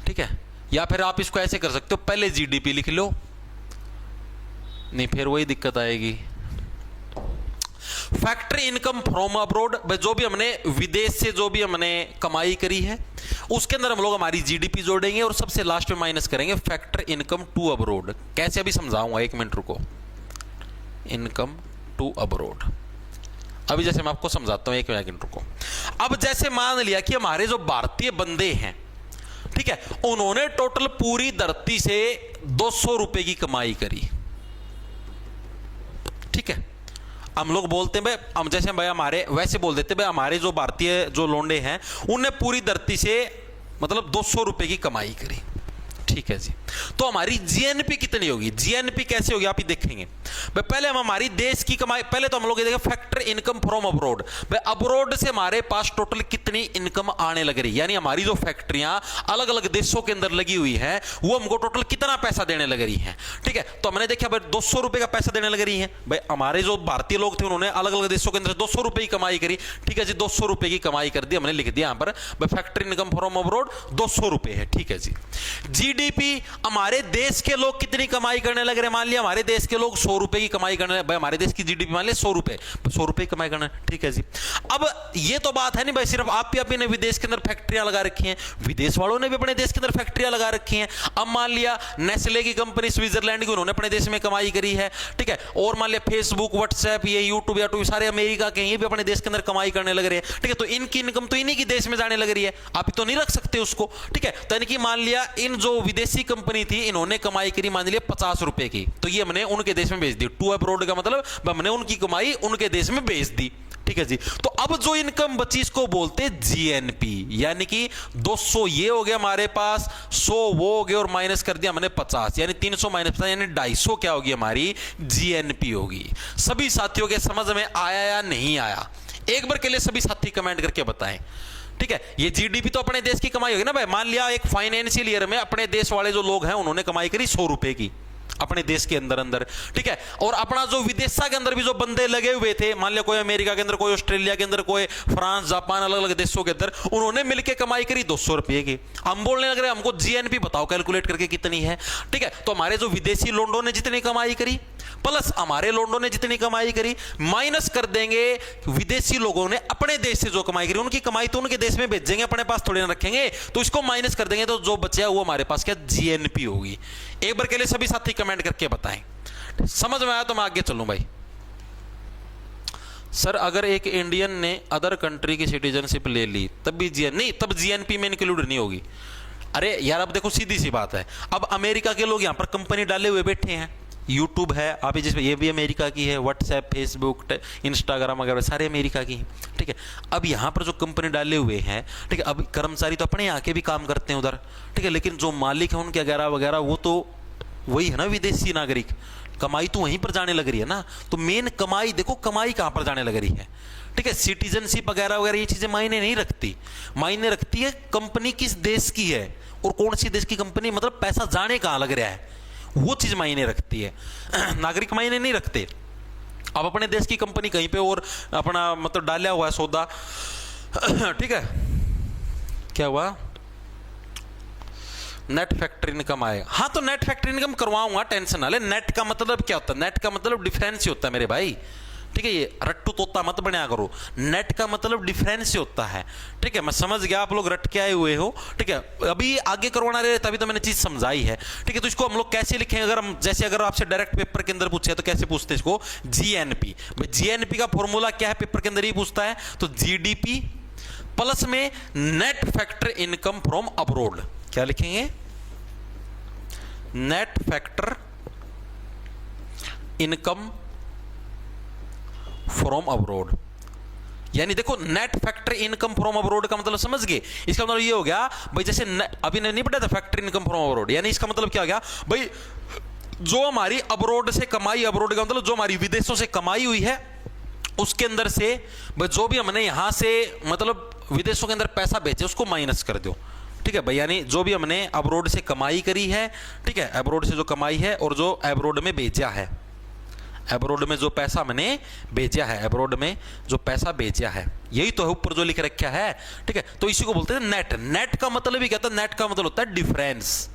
ठीक है, या फिर आप इसको ऐसे कर सकते हो, पहले जीडीपी लिख लो, नहीं फिर वही दिक्कत आएगी। फैक्टर इनकम फ्रॉम अब्रॉड, जो भी हमने विदेश से जो भी हमने कमाई करी है उसके अंदर हम लोग हमारी जीडीपी जोड़ेंगे और सबसे लास्ट में माइनस करेंगे फैक्टर इनकम टू अब्रॉड। कैसे अभी समझाऊंगा, एक मिनट रुको। इनकम टू अब्रॉड अभी जैसे मैं आपको समझाता हूं, एक मिनट रुको। अब जैसे मान लिया कि हमारे जो भारतीय बंदे हैं, ठीक है, उन्होंने टोटल पूरी धरती से 200 रुपए की कमाई करी। ठीक है, हम लोग बोलते हैं भाई, हम जैसे भाई हमारे वैसे बोल देते भाई हमारे जो भारतीय जो लोंडे हैं उनने पूरी धरती से मतलब 200 रुपए की कमाई करी। ठीक है जी। तो हमारी जीएनपी कितनी होगी, जीएनपी कैसे होगी आप ही देखेंगे भाई। पहले हम हमारी देश की कमाई, पहले तो हम लोग ये देखें फैक्टर इनकम फ्रॉम अब्रोड। भाई अब्रोड से हमारे पास टोटल कितनी इनकम आने लग रही है, यानी हमारी जो फैक्ट्रियां अलग अलग देशों के अंदर लगी हुई है वो हमको टोटल कितना पैसा देने लग रही है। ठीक है, तो हमने देखा भाई 200 रुपए का पैसा देने लग रही है। भाई हमारे जो भारतीय लोग थे उन्होंने अलग अलग देशों के अंदर 200 रुपए की कमाई करी। ठीक है जी, 200 रुपए की कमाई कर दी, हमने लिख दिया यहां पर फैक्ट्री इनकम फ्रॉम अब्रोड 200 रुपए है। ठीक है जी। जीडीपी, हमारे देश के लोग कितनी कमाई करने लग रहे हैं, मान लिया हमारे देश के लोग 100 रुपए की कमाई करने, भाई हमारे देश की जीडीपी मान लिया 100 रुपए कमाई करना। ठीक है जी। अब ये तो बात है नहीं भाई सिर्फ आप ही ने विदेश के अंदर फैक्ट्रियां लगा रखी हैं, विदेश वालों ने भी अपने देश के अंदर फैक्ट्रियां लगा रखी हैं। अब मान लिया नेस्ले की कंपनी स्विट्जरलैंड की, उन्होंने अपने देश में कमाई करी है। ठीक है, और मान लिया फेसबुक, व्हाट्सएप, ये यूट्यूब या सारे अमेरिका के, ये भी अपने देश के अंदर कमाई करने लग रहे हैं। ठीक है, तो इनकी इनकम तो इन्हीं की देश में जाने लग रही है, आप तो नहीं रख सकते उसको। ठीक है, तो इनकी मान लिया इन जो विदेशी कंपनी थी इन्होंने कमाई करी मान लिया 50 रुपए की, तो ये हमने उनके देश में भेज दी। टू अब्रोड का मतलब हमने उनकी कमाई उनके देश में भेज दी। ठीक है जी। तो अब जो इनकम बची इसको बोलते हैं जीएनपी, यानी कि 200 ये हो गया हमारे पास, 100 वो हो गया और माइनस कर दिया हमने 50, यानी 300 माइनस 50 यानी 250 क्या होगी हमारी जीएनपी होगी। सभी साथियों के समझ में आया या नहीं आया, एक बार के लिए सभी साथी कमेंट करके बताएं। ठीक है, ये जीडीपी तो अपने देश की कमाई होगी ना भाई। मान लिया एक फाइनेंशियल ईयर में अपने देश वाले जो लोग हैं उन्होंने कमाई करी 100 रुपए की अपने देश के अंदर। ठीक है, और अपना जो विदेशा के अंदर भी जो बंदे लगे हुए थे, मान लिया कोई अमेरिका के अंदर, कोई ऑस्ट्रेलिया के अंदर, कोई फ्रांस, जापान, अलग अलग देशों के अंदर, उन्होंने मिलकर कमाई करी 200 रुपए की। हम बोलने लग रहे हमको जीएनपी बताओ कैलकुलेट करके कितनी है। ठीक है, तो हमारे जो विदेशी लोंडों ने जितनी कमाई करी प्लस हमारे लोंडों ने जितनी कमाई करी माइनस कर देंगे विदेशी लोगों ने अपने देश से जो कमाई करी, उनकी कमाई तो उनके देश में भेजेंगे, अपने पास थोड़ी ना रखेंगे, तो इसको माइनस कर देंगे, तो जो बचा वो हमारे पास क्या जीएनपी होगी। एक बार के लिए सभी साथी कमेंट करके बताएं, समझ में आया तो मैं आगे चलूं भाई। सर अगर एक इंडियन ने अदर कंट्री की सिटीजनशिप ले ली तब भी नहीं, तब जीएनपी में इंक्लूड नहीं होगी। अरे यार अब देखो सीधी सी बात है, अब अमेरिका के लोग यहां पर कंपनी डाले हुए बैठे हैं, यूट्यूब है आप जिसमें, ये भी अमेरिका की है, व्हाट्सएप, फेसबुक, इंस्टाग्राम वगैरह सारे अमेरिका की हैं। ठीक है, अब यहाँ पर जो कंपनी डाले हुए हैं, ठीक है, अब कर्मचारी तो अपने यहाँ के भी काम करते हैं उधर। ठीक है, लेकिन जो मालिक है उनके वगैरह वगैरह वो तो वही है ना विदेशी नागरिक, कमाई तो वहीं पर जाने लग रही है ना। तो मेन कमाई देखो, कमाई कहाँ पर जाने लग रही है। ठीक है, सिटीजनशिप वगैरह वगैरह ये चीजें मायने नहीं रखती, मायने रखती है कंपनी किस देश की है और कौन सी देश की कंपनी, मतलब पैसा जाने कहाँ लग रहा है, वो चीज मायने रखती है। नागरिक मायने नहीं रखते। अब अपने देश की कंपनी कहीं पे और अपना मतलब डाला हुआ है सौदा, ठीक है, क्या हुआ, नेट फैक्ट्री इनकम आए, हाँ तो नेट फैक्ट्री इनकम करवाऊंगा, टेंशन ना ले। नेट का मतलब क्या होता है, नेट का मतलब डिफरेंस ही होता है मेरे भाई। ठीक है, ये रट्टू तोता मत बनाया करो, नेट का मतलब डिफरेंस ही होता है। ठीक है, मैं समझ गया आप लोग रट के आए हुए हो। ठीक है, अभी आगे करवाना रहे तभी तो मैंने चीज समझाई है। ठीक है, तो इसको हम लोग कैसे लिखेंगे, अगर हम जैसे अगर आपसे डायरेक्ट पेपर के अंदर पूछे तो कैसे पूछते हैं इसको, जीएनपी। जीएनपी का फॉर्मूला क्या है, पेपर के अंदर ही पूछता है, तो जीडीपी प्लस में net factor income from abroad, क्या लिखेंगे, net factor income from abroad. यानी देखो net factor income from abroad का मतलब समझ गए, इसका मतलब ये हो गया भाई, जैसे अभी नहीं पढ़ा था फैक्टर इनकम फ्रॉम अब्रोड, यानी इसका मतलब क्या हो गया भाई, जो हमारी अब्रोड से कमाई, अब्रोड का मतलब जो हमारी विदेशों से कमाई हुई है उसके अंदर से भाई जो भी हमने यहां से मतलब विदेशों के अंदर पैसा बेचे उसको माइनस कर दो। ठीक है भाई, यानी जो भी हमने अब्रोड से कमाई करी है, ठीक है, अब्रोड से जो कमाई है और जो अब्रोड में बेचा है, अब्रोड में जो पैसा मैंने बेचा है, अब्रोड में जो पैसा बेचा है, यही तो है ऊपर जो लिख रखा है। ठीक है, तो इसी को बोलते हैं नेट। नेट का मतलब ही कहता है, नेट का मतलब होता है डिफरेंस,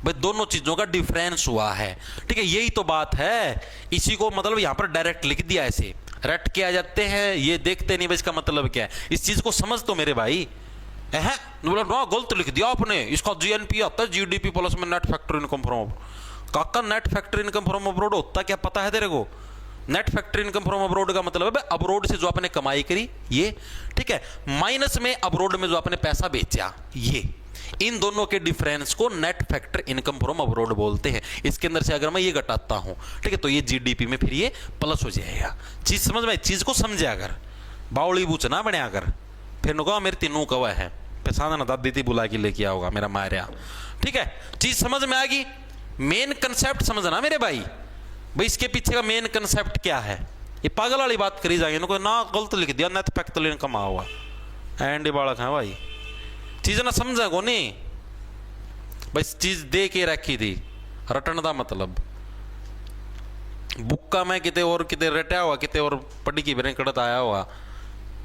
भाई दोनों चीजों का डिफरेंस हुआ है। ठीक है, यही तो बात है, इसी को मतलब यहां पर डायरेक्ट लिख दिया, ऐसे रट के आ जाते हैं, ये देखते नहीं भाई इसका मतलब क्या है, इस चीज को समझ तो मेरे भाई है, गलत लिख दिया आपने, इसका जीएनपी आता है जीडीपी प्लस में नेट फैक्टर इनकम फ्रॉम, काका net factor income from abroad होता क्या पता है तेरे को, net factor income from abroad का मतलब है अब्रोड से जो आपने कमाई करी ये, ठीक है, माइनस में अब्रोड में जो आपने पैसा बेचा, ये इन दोनों के डिफरेंस को net factor income from abroad बोलते हैं। इसके अंदर से अगर मैं ये घटाता हूं, ठीक है, तो ये जीडीपी में फिर ये प्लस हो जाएगा। चीज समझ में, चीज को समझे, अगर बावली बूच ना बने, अगर फिर नुका मेरे तीनों कवा है, पहचाना ना दादी थी बुला के लेके आओगा मेरा मारिया। ठीक है, चीज समझ में आ गई। मेन कंसेप्ट समझना मेरे भाई इसके पीछे का मेन कंसेप्ट क्या है। ये पागल वाली बात करी जाएगी इनको ना, गलत लिख दिया नेट पैक तो लेने कमा हुआ एंड बालक है भाई, चीज ना समझा को नहीं भाई, चीज दे के रखी थी रटन का मतलब बुक्का में किते और किते रटा हुआ किते और पढ़ी की बिना कड़त आया हुआ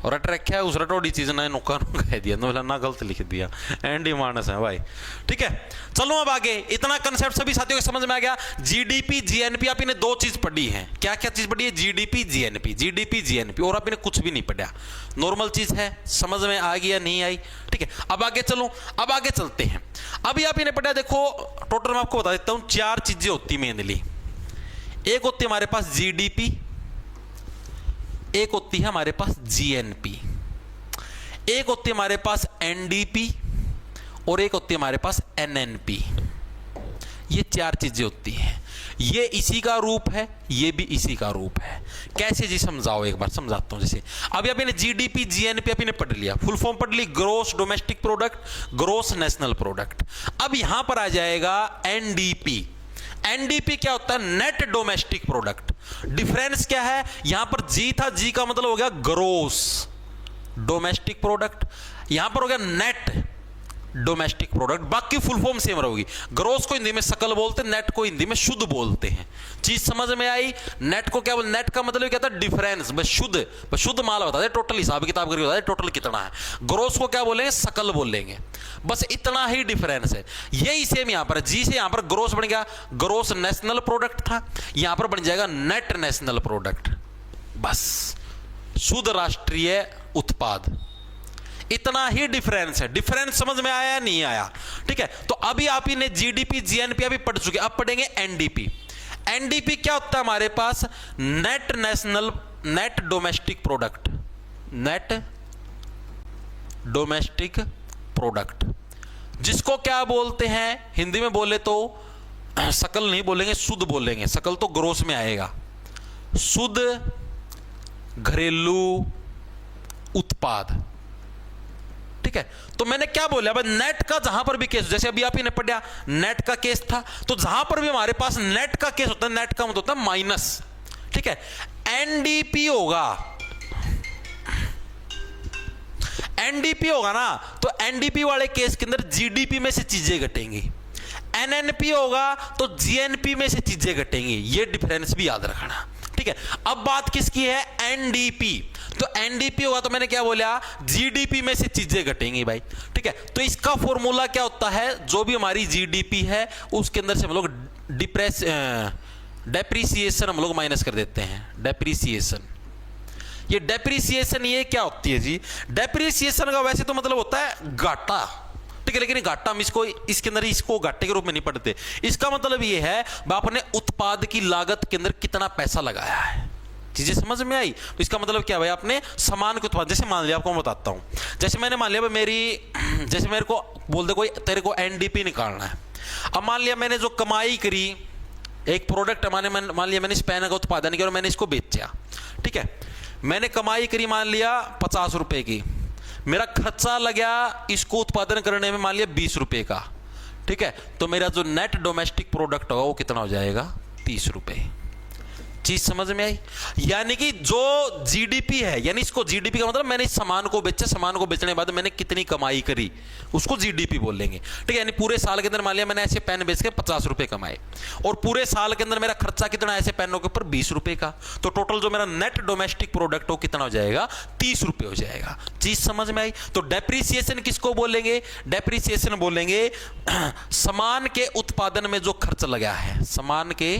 और रट रखा है उस रटोड़ी चीज ना नुक्का कह दिया ना गलत लिख दिया एंड मानस है भाई। ठीक है, चलो अब आगे। इतना कंसेप्ट सभी साथियों को समझ में आ गया। जीडीपी जीएनपी आप इन्हें दो चीज पढ़ी है, क्या क्या चीज पढ़ी है? जीडीपी जीएनपी और आप इन्हें कुछ भी नहीं पढ़ा, नॉर्मल चीज है, समझ में आ गई या नहीं आई? ठीक है, अब आगे चलो, अब आगे चलते हैं। अभी आप इन्हें पढ़ा, देखो टोटल मैं आपको बता देता हूं, चार चीजें होती मेनली। एक होती है हमारे पास जीडीपी, एक होती है हमारे पास जीएनपी, एक होती है हमारे पास एनडीपी और एक होती है हमारे पास एनएनपी। ये चार चीजें होती हैं। ये इसी का रूप है, ये भी इसी का रूप है। कैसे जी समझाओ, एक बार समझाता हूं। जैसे अभी आपने जीडीपी जीएनपी आपने पढ़ लिया, फुल फॉर्म पढ़ ली, gross domestic product, gross national product. अब यहां पर आ जाएगा एनडीपी। एनडीपी क्या होता है? Net domestic product. डिफरेंस क्या है? यहां पर जी था, जी का मतलब हो गया ग्रोस डोमेस्टिक प्रोडक्ट, यहां पर हो गया नेट डोमेस्टिक प्रोडक्ट। बाकी फुल फॉर्म सेम रहेगी। ग्रोस को हिंदी में सकल बोलते हैं, नेट को हिंदी में शुद्ध बोलते हैं। चीज समझ में आई? नेट को क्या बोलते? नेट का मतलब क्या था? डिफरेंस, बस शुद्ध माल बता दे, टोटल हिसाब किताब करके बता दे टोटल कितना है। ग्रोस को क्या बोलेंगे? सकल बोलेंगे। बस इतना ही डिफरेंस है। यही सेम यहां पर जी से यहां पर ग्रोस बन गया, ग्रोस नेशनल प्रोडक्ट था, यहां पर बन जाएगा नेट नेशनल प्रोडक्ट। बस शुद्ध राष्ट्रीय उत्पाद, इतना ही डिफरेंस है। डिफरेंस समझ में आया नहीं आया? ठीक है, तो अभी आप इन्हें जीडीपी जीएनपी अभी पढ़ चुके, अब पढ़ेंगे एनडीपी। एनडीपी क्या होता है हमारे पास? Net domestic product, net domestic product, जिसको क्या बोलते हैं हिंदी में बोले तो सकल नहीं बोलेंगे, शुद्ध बोलेंगे। सकल तो ग्रोस में आएगा। शुद्ध घरेलू उत्पाद। ठीक है, तो मैंने क्या बोला? अब नेट का जहां पर भी केस, जैसे अभी आप ही ने पढ़ा नेट का केस था, तो जहां पर भी हमारे पास नेट का केस होता है, नेट का मतलब होता है माइनस। ठीक है, एनडीपी होगा, एनडीपी होगा ना, तो एनडीपी वाले केस के अंदर जीडीपी में से चीजें घटेंगी। एनएनपी होगा तो जीएनपी में से चीजें घटेंगी। ये डिफरेंस भी याद रखना। ठीक है, अब बात किसकी है? एनडीपी। तो एनडीपी होगा तो मैंने क्या बोला? जीडीपी में से चीजें घटेंगी भाई। ठीक है, तो इसका फॉर्मूला क्या होता है? जो भी हमारी जीडीपी है उसके अंदर से हम लोग डेप्रीसिएशन हम लोग माइनस कर देते हैं। डेप्रीसिएशन, ये डेप्रीसिएशन ये क्या होती है जी? डेप्रीसिएशन का वैसे तो मतलब होता है घाटा। ठीक है, लेकिन घाटा हम इसको इसके अंदर इसको घाटे के रूप में नहीं पढ़ते। इसका मतलब ये है आपने उत्पाद की लागत के अंदर कितना पैसा लगाया है। चीजें समझ में आई? तो इसका मतलब क्या भाई? आपने सामान के उत्पाद, जैसे मान लिया, आपको मैं बताता हूं, जैसे मैंने मान लिया जैसे मेरे को बोल दे कोई तेरे को एनडीपी निकालना है। अब मान लिया मैंने जो कमाई करी एक प्रोडक्ट, मान लिया मैंने इस पेन का उत्पादन किया और मैंने इसको बेचा। ठीक है, मैंने कमाई करी मान लिया 50 रुपए की, मेरा खर्चा लगा इसको उत्पादन करने में मान लिया 20 रुपए का। ठीक है, तो मेरा जो नेट डोमेस्टिक प्रोडक्ट होगा वो कितना हो जाएगा? 30 रुपए। चीज समझ में आई? यानी कि जो जीडीपी है, यानी इसको जीडीपी का मतलब मैंने इस सामान को बेचा, सामान को बेचने के बाद मैंने कितनी कमाई करी उसको जीडीपी बोल लेंगे। ठीक है, यानी पूरे साल के अंदर मान लिया मैंने ऐसे पेन बेच के 50 रुपए कमाए और पूरे साल के अंदर मेरा खर्चा कितना ऐसे पेनों के ऊपर? 20 रुपए का। तो टोटल जो मेरा नेट डोमेस्टिक प्रोडक्ट हो कितना हो जाएगा? 30 रुपए हो जाएगा। चीज समझ में आई? तो डेप्रीसिएशन किसको बोलेंगे? डेप्रीसिएशन बोलेंगे सामान के उत्पादन में जो खर्च लगा है, सामान के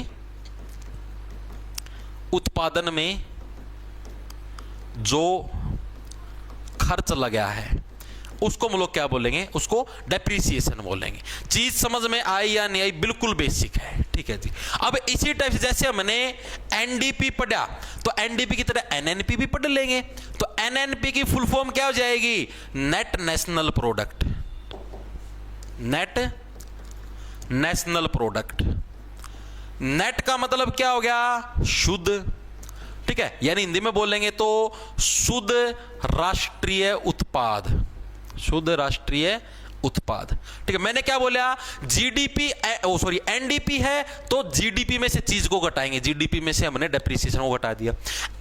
उत्पादन में जो खर्च लगा है उसको हम लोग क्या बोलेंगे? उसको डेप्रीसिएशन बोलेंगे। चीज समझ में आई या नहीं आई? बिल्कुल बेसिक है। ठीक है जी, अब इसी टाइप से जैसे हमने एनडीपी पढ़ा तो एनडीपी की तरह एनएनपी भी पढ़ लेंगे। तो एनएनपी की फुल फॉर्म क्या हो जाएगी? Net national product. Net national product. Net का मतलब क्या हो गया? शुद्ध। ठीक है, यानी हिंदी में बोलेंगे तो शुद्ध राष्ट्रीय उत्पाद। शुद्ध राष्ट्रीय उत्पाद। ठीक है, मैंने क्या बोला, जीडीपी सॉरी एनडीपी है तो जीडीपी में से चीज को घटाएंगे, जीडीपी में से हमने डेप्रिसिएशन को घटा दिया।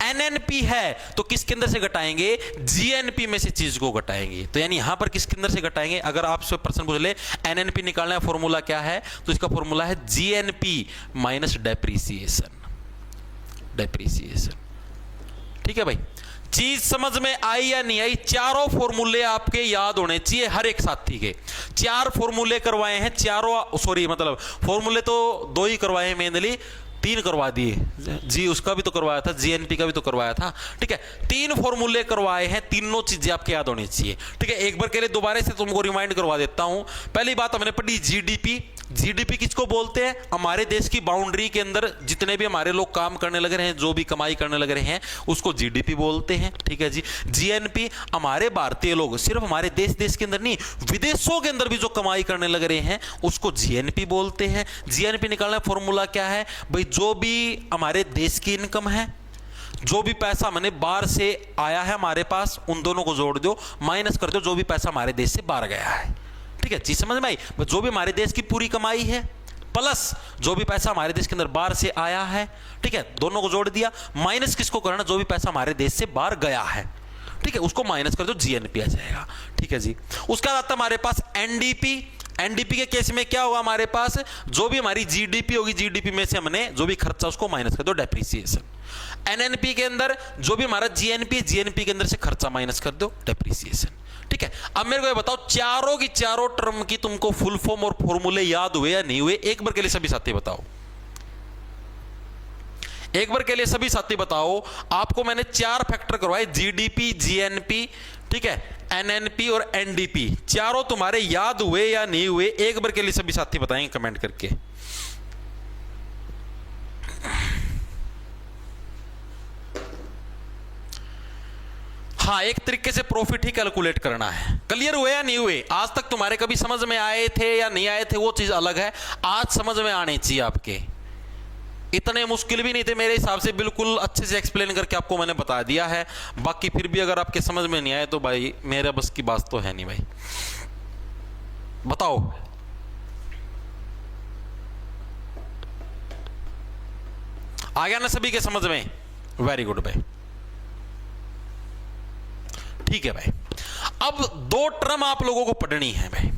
एनएनपी है तो किसके अंदर से घटाएंगे, जीएनपी में से चीज को घटाएंगे। तो यानी यहां पर किसके अंदर से घटाएंगे, अगर आपसे प्रश्न पूछ ले एनएनपी निकालना है फॉर्मूला क्या है, तो इसका फॉर्मूला है जीएनपी माइनस डेप्रिसिएशन। डेप्रिसिएशन, ठीक है भाई। चीज समझ में आई या नहीं आई, चारों फॉर्मूले आपके याद होने चाहिए हर एक साथी के। 4 फॉर्मूले करवाए हैं, चारों सॉरी मतलब फॉर्मूले तो 2 ही करवाए हैं, मेनली 3 करवा दिए, जी उसका भी तो करवाया था, जीएनपी का भी तो करवाया था। ठीक है, 3 फॉर्मूले करवाए हैं, तीनों चीजें आपके याद होनी चाहिए। ठीक है, एक बार के लिए दोबारा से तुमको रिमाइंड करवा देता हूं। पहली बात हमने पढ़ी जीडीपी। जीडीपी किसको बोलते हैं, हमारे देश की बाउंड्री के अंदर जितने भी हमारे लोग काम करने लग रहे हैं, जो भी कमाई करने लग रहे हैं, उसको जीडीपी बोलते हैं। ठीक है जी। जीएनपी हमारे भारतीय लोग सिर्फ हमारे देश के अंदर नहीं, विदेशों के अंदर भी जो कमाई करने लग रहे हैं उसको जीएनपी बोलते हैं। जीएनपी निकालना फॉर्मूला क्या है भाई, जो भी हमारे देश की इनकम है, जो भी पैसा मैंने बाहर से आया है हमारे पास, उन दोनों को जोड़ दो, माइनस कर दो जो भी पैसा हमारे देश से बाहर गया है। ठीक है, चीज समझ में आई। जो भी हमारे देश की पूरी कमाई है प्लस जो भी पैसा हमारे देश के अंदर बाहर से आया है, ठीक है, दोनों को जोड़ दिया, माइनस किसको करना, जो भी पैसा हमारे देश से बाहर गया है, ठीक है, उसको माइनस कर दो, जीएनपी आ जाएगा। ठीक है जी। उसके बाद आता है हमारे पास एनडीपी। एनडीपी के केस में क्या होगा, हमारे पास जो भी हमारी जीडीपी होगी, जीडीपी में से हमने जो भी खर्चा उसको माइनस कर दो, डेप्रिसिएशन। एनएनपी के अंदर जो भी हमारा जीएनपी, जीएनपी के अंदर से खर्चा माइनस कर दो, डेप्रिसिएशन। ठीक है, अब मेरे को ये बताओ, चारों की चारों टर्म की तुमको फुल फॉर्म और फॉर्मूले याद हुए या नहीं हुए, एक बार के लिए सभी साथी बताओ। एक बार के लिए सभी साथी बताओ। आपको मैंने 4 फैक्टर करवाए, जीडीपी, जीएनपी, ठीक है, एनएनपी और एनडीपी, चारों तुम्हारे याद हुए या नहीं हुए, एक बार के लिए सभी साथी बताएंगे कमेंट करके। हाँ, एक तरीके से प्रॉफिट ही कैलकुलेट करना है। क्लियर हुए या नहीं हुए, आज तक तुम्हारे कभी समझ में आए थे या नहीं आए थे वो चीज अलग है, आज समझ में आने चाहिए आपके। इतने मुश्किल भी नहीं थे मेरे हिसाब से, बिल्कुल अच्छे से एक्सप्लेन करके आपको मैंने बता दिया है। बाकी फिर भी अगर आपके समझ में नहीं आए तो भाई मेरा बस की बात तो है नहीं भाई। बताओ, आ गया ना सभी के समझ में? वेरी गुड भाई, ठीक है भाई। अब 2 टर्म आप लोगों को पढ़नी है भाई।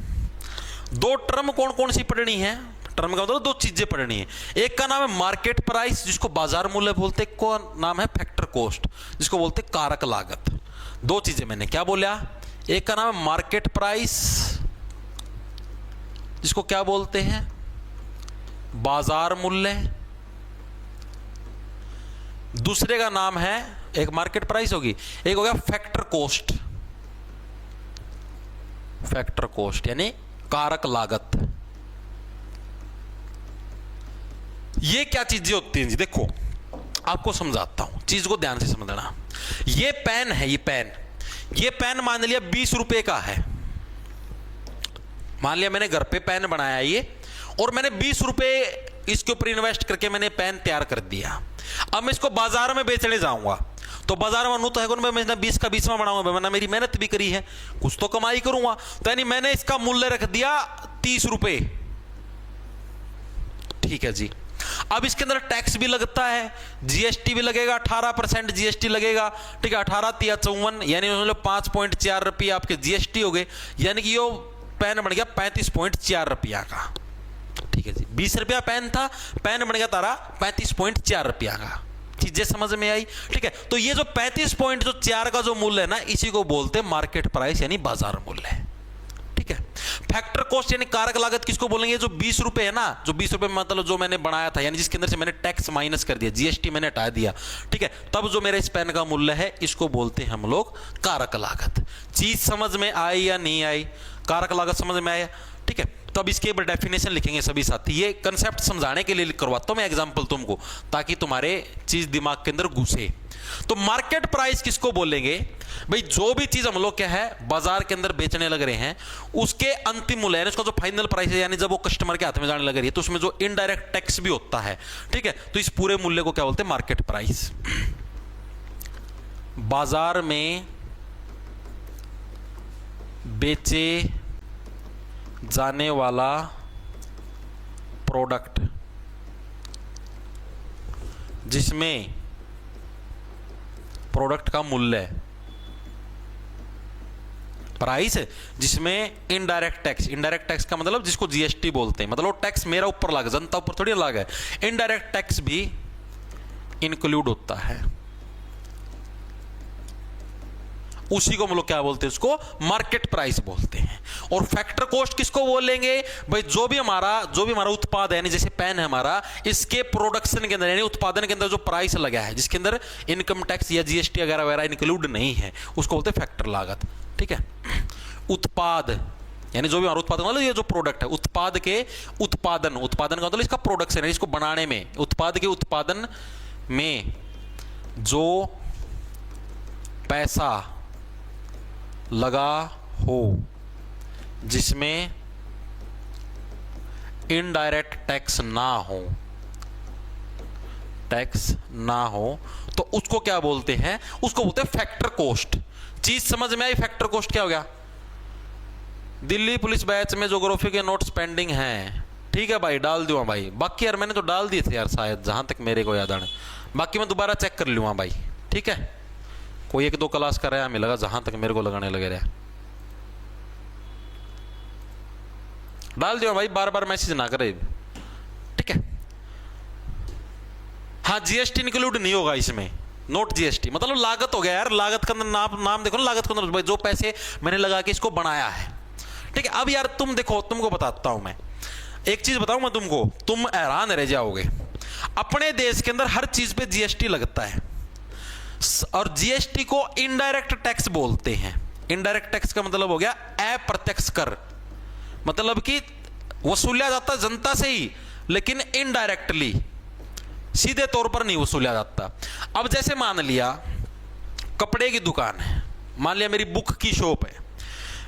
2 टर्म कौन कौन सी पढ़नी है, टर्म का मतलब 2 चीजें पढ़नी है। एक का नाम है मार्केट प्राइस, जिसको बाजार मूल्य बोलते, एक को नाम है फैक्टर कॉस्ट, जिसको बोलते कारक लागत। 2 चीजें मैंने क्या बोला, एक का नाम है मार्केट प्राइस, जिसको क्या बोलते हैं, बाजार मूल्य। दूसरे का नाम है, एक मार्केट प्राइस होगी, एक हो गया फैक्टर कॉस्ट। फैक्टर कॉस्ट यानी कारक लागत। ये क्या चीजें होती हैं जी, देखो आपको समझाता हूं, चीज को ध्यान से समझना। ये पेन है, ये पेन मान लिया 20 रुपए का है। मान लिया मैंने घर पे पेन बनाया ये, और मैंने 20 रुपए इसके ऊपर इन्वेस्ट करके मैंने पेन तैयार कर दिया। अब मैं इसको बाजार में बेचने जाऊंगा तो बाजार में तो है मैं 20 का 20वां बनाऊंगा, मैंने मेरी मेहनत भी करी है, कुछ तो कमाई करूंगा। तो यानी मैंने इसका मूल्य रख दिया 30 रुपए। ठीक है जी। अब इसके अंदर टैक्स भी लगता है, जीएसटी भी लगेगा, 18% जीएसटी लगेगा। ठीक है, 18 × 54 यानी 5.4 रुपये आपके जीएसटी हो गए, यानी कि ये पेन बन गया 35.4 रुपया का। ठीक है जी, 20 रुपया पेन था, पेन बन गया तारा 35.4 रुपया का। चीजें समझ में आई? ठीक है, तो ये जो 35.4 का जो मूल्य है ना, इसी को बोलते हैं मार्केट प्राइस यानी बाजार मूल्य है। ठीक है, फैक्टर कॉस्ट यानी कारक लागत किसको बोलेंगे, जो 20 रुपए है ना, जो 20 रुपए मतलब जो मैंने बनाया था, यानी जिसके अंदर से मैंने टैक्स माइनस कर दिया, जीएसटी मैंने हटा दिया। ठीक है, तब जो मेरा इस पेन का मूल्य है, इसको बोलते हैं हम लोग कारक लागत। चीज समझ में आई या नहीं आई? कारक लागत समझ में आया? ठीक है, तो अब इसके ऊपर डेफिनेशन लिखेंगे सभी साथी। ये कंसेप्ट समझाने के लिए करवाता हूं मैं एग्जांपल तुमको, ताकि तुम्हारे चीज दिमाग के अंदर घुसे। तो मार्केट प्राइस किसको बोलेंगे भाई, जो भी चीज हम लोग क्या है बाजार के अंदर बेचने लग रहे हैं, उसके अंतिम मूल्य यानी उसका जो फाइनल प्राइस है, यानी जब वो कस्टमर के हाथ में जाने लग रही है, तो उसमें जो इनडायरेक्ट टैक्स भी होता है। ठीक है, तो इस पूरे मूल्य को क्या बोलते हैं, मार्केट प्राइस। बाजार में बेचे जाने वाला प्रोडक्ट जिसमें प्रोडक्ट का मूल्य, प्राइस, जिसमें इनडायरेक्ट टैक्स, इनडायरेक्ट टैक्स का मतलब जिसको जीएसटी बोलते हैं, मतलब टैक्स मेरा ऊपर लगा, जनता ऊपर थोड़ी लगा है, इनडायरेक्ट टैक्स भी इंक्लूड होता है, उसी को हम लोग क्या बोलते हैं, उसको मार्केट प्राइस बोलते हैं। और फैक्टर कॉस्ट किसको बोलेंगे भाई, जो भी हमारा उत्पाद है, यानी जैसे पेन है हमारा, इसके प्रोडक्शन के अंदर यानी उत्पादन के अंदर जो प्राइस लगा है, जिसके अंदर इनकम टैक्स या जीएसटी वगैरह वगैरह इंक्लूड नहीं है, उसको बोलते हैं फैक्टर लागत। ठीक है, उत्पाद यानी जो भी हमारा उत्पादन, मतलब ये जो प्रोडक्ट है, उत्पाद के उत्पादन का मतलब इसका प्रोडक्शन है, इसको बनाने में, उत्पाद के उत्पादन में जो पैसा लगा हो, जिसमें इनडायरेक्ट टैक्स ना हो, तो उसको क्या बोलते हैं, उसको बोलते हैं फैक्टर कॉस्ट। चीज समझ में आई? फैक्टर कॉस्ट क्या हो गया? दिल्ली पुलिस बैच में ज्योग्राफी के नोट्स पेंडिंग हैं, ठीक है भाई, डाल दूंगा भाई। बाकी यार मैंने तो डाल दिए थे यार, शायद जहां तक मेरे को याद आने, बाकी मैं दोबारा चेक कर लूंगा भाई। ठीक है, कोई एक दो क्लास का रहा मिलेगा, जहां तक मेरे को लगाने लगे रहा, डाल दियो भाई, बार बार मैसेज ना करे। ठीक है, हाँ जीएसटी इंक्लूड नहीं होगा इसमें, नोट जीएसटी, मतलब लागत हो गया यार, लागत का अंदर नाम देखो ना, लागत के अंदर जो पैसे मैंने लगा के इसको बनाया है। ठीक है, अब यार तुम देखो, तुमको बताता हूं मैं एक चीज, बताऊं मैं तुमको, तुम हैरान रह जाओगे। अपने देश के अंदर हर चीज पे जीएसटी लगता है, और जीएसटी को इनडायरेक्ट टैक्स बोलते हैं। इनडायरेक्ट टैक्स का मतलब हो गया अप्रत्यक्ष कर, मतलब कि वसूला जाता जनता से ही, लेकिन इनडायरेक्टली, सीधे तौर पर नहीं वसूला जाता। अब जैसे मान लिया कपड़े की दुकान है, मान लिया मेरी बुक की शॉप है,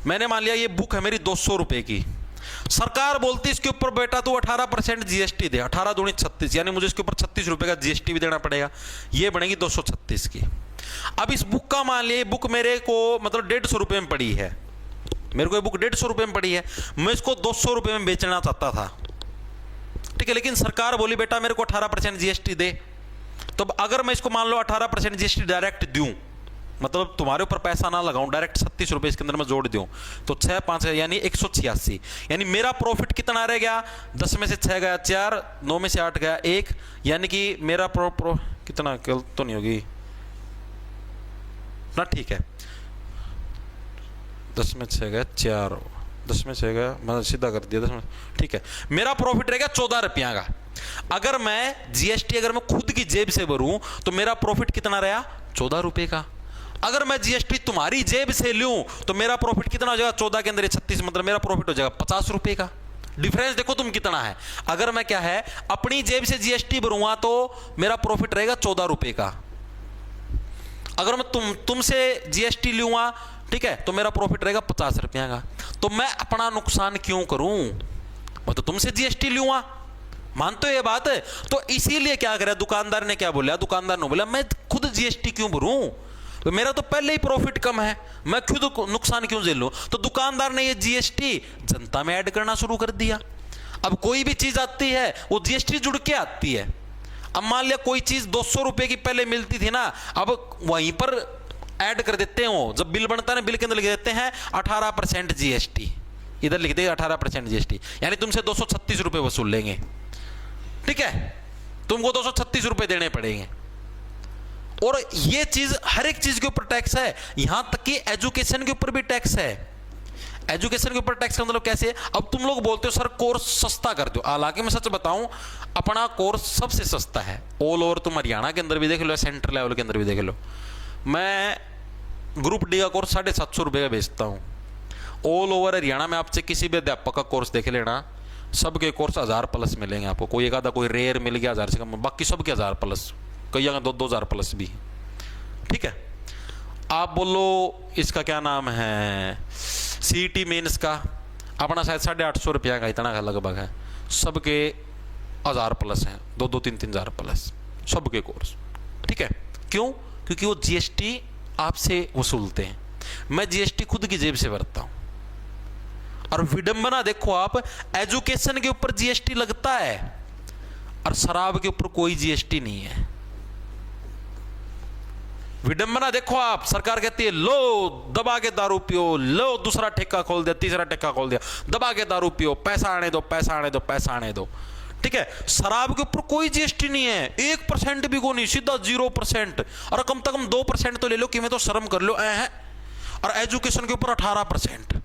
मैंने मान लिया ये बुक है मेरी 200 रुपए की, सरकार बोलती इसके ऊपर बेटा तू 18% जीएसटी दे, 18 दूनी 36, यानी मुझे इसके ऊपर 36 रुपए का जीएसटी भी देना पड़ेगा, ये बनेगी 236 की। अब इस बुक का मान लिया बुक मेरे को मतलब 150 रुपए में पड़ी है, मेरे को ये बुक 150 रुपए में पड़ी है, मैं इसको 200 रुपए में बेचना चाहता था। ठीक है, लेकिन सरकार बोली बेटा मेरे को 18% जीएसटी दे, तो अगर मैं इसको मान लो 18% जीएसटी डायरेक्ट दूं, मतलब तुम्हारे ऊपर पैसा ना लगाऊं, डायरेक्ट 36 रुपए इसके अंदर मैं जोड़ दूं, तो 6 5 यानी 186, यानी मेरा प्रॉफिट कितना रह गया, 10 में से 6 गया 4, 9 में से 8 गया 1, यानी कि मेरा कितना, कल तो नहीं होगी ना, ठीक है, 10 में 6 गया 4, 10 में 6 गया, मैंने सीधा कर दिया 10 में, ठीक है, मेरा प्रॉफिट रहेगा 14 रुपया का। अगर मैं जीएसटी अगर मैं खुद की जेब से भरूं तो मेरा प्रॉफिट कितना रहा, 14 रुपए का। अगर मैं जीएसटी तुम्हारी जेब से लूं तो मेरा प्रॉफिट कितना हो जाएगा, 14 के अंदर 36, मतलब मेरा प्रॉफिट हो जाएगा 50 रुपए का। डिफरेंस देखो तुम कितना है। अगर मैं क्या है अपनी जेब से जीएसटी भरूंगा तो मेरा प्रॉफिट रहेगा 14 रुपए का। अगर मैं तुमसे जीएसटी लूंगा, ठीक है, तो मेरा प्रॉफिट रहेगा 50 रुपया का। तो मैं अपना नुकसान क्यों करूं, मैं तो तुमसे जीएसटी लूंगा, मानते हो ये बात है? तो इसीलिए क्या करा दुकानदार ने, क्या बोला दुकानदार ने, बोला मैं खुद जीएसटी क्यों भरूं, तो मेरा तो पहले ही प्रॉफिट कम है, मैं खुद नुकसान क्यों झेलूं। तो दुकानदार ने ये जीएसटी जनता में ऐड करना शुरू कर दिया। अब कोई भी चीज आती है वो जीएसटी जुड़ के आती है। अब मान लिया कोई चीज 200 रुपए की पहले मिलती थी ना, अब वहीं पर ऐड कर देते हैं, वो जब बिल बनता है ना, बिल के अंदर लिख देते हैं 18% जीएसटी, इधर लिख देगा 18% जीएसटी, यानी तुमसे 236 रुपए वसूल लेंगे। ठीक है, तुमको 236 रुपए देने पड़ेंगे। और ये चीज हर एक चीज के ऊपर टैक्स है, यहां तक कि एजुकेशन के ऊपर भी टैक्स है। एजुकेशन के ऊपर टैक्स का मतलब कैसे, अब तुम लोग बोलते हो सर कोर्स सस्ता कर दो, हालांकि मैं सच बताऊं अपना कोर्स सबसे सस्ता है ऑल ओवर। तुम हरियाणा के अंदर भी देख लो, सेंट्रल लेवल के अंदर भी देख लो, मैं ग्रुप डी का कोर्स 750 रुपये का बेचता हूँ। ऑल ओवर हरियाणा में आपसे किसी भी अध्यापक का कोर्स देख लेना, सबके कोर्स 1000 प्लस मिलेंगे आपको। कोई एक आधा कोई रेयर मिल गया 1000 से कम, बाकी सबके 1000 प्लस, कई जगह 2000 प्लस भी। ठीक है, आप बोलो इसका क्या नाम है, सीईटी मेंस का अपना शायद 850 रुपया का इतना का लगभग है, सबके 1000 प्लस हैं, 2-3 प्लस सबके कोर्स। ठीक है, क्यों? क्योंकि वो जीएसटी आपसे वसूलते हैं, मैं जीएसटी खुद की जेब से भरता हूँ। और विडंबना देखो आप, एजुकेशन के ऊपर जीएसटी लगता है और शराब के ऊपर कोई जीएसटी नहीं है। विडंबना देखो आप, सरकार कहती है लो दबा के दारू पियो, लो दूसरा ठेका खोल दिया, तीसरा ठेका खोल दिया, दबा के दारू पियो, पैसा आने दो, पैसा आने दो, पैसा आने दो। ठीक है, शराब के ऊपर कोई जीएसटी नहीं है, 1% भी को नहीं, सीधा 0%। और कम से कम 2% तो ले लो कि मैं तो शर्म कर लो है। और एजुकेशन के ऊपर 18%।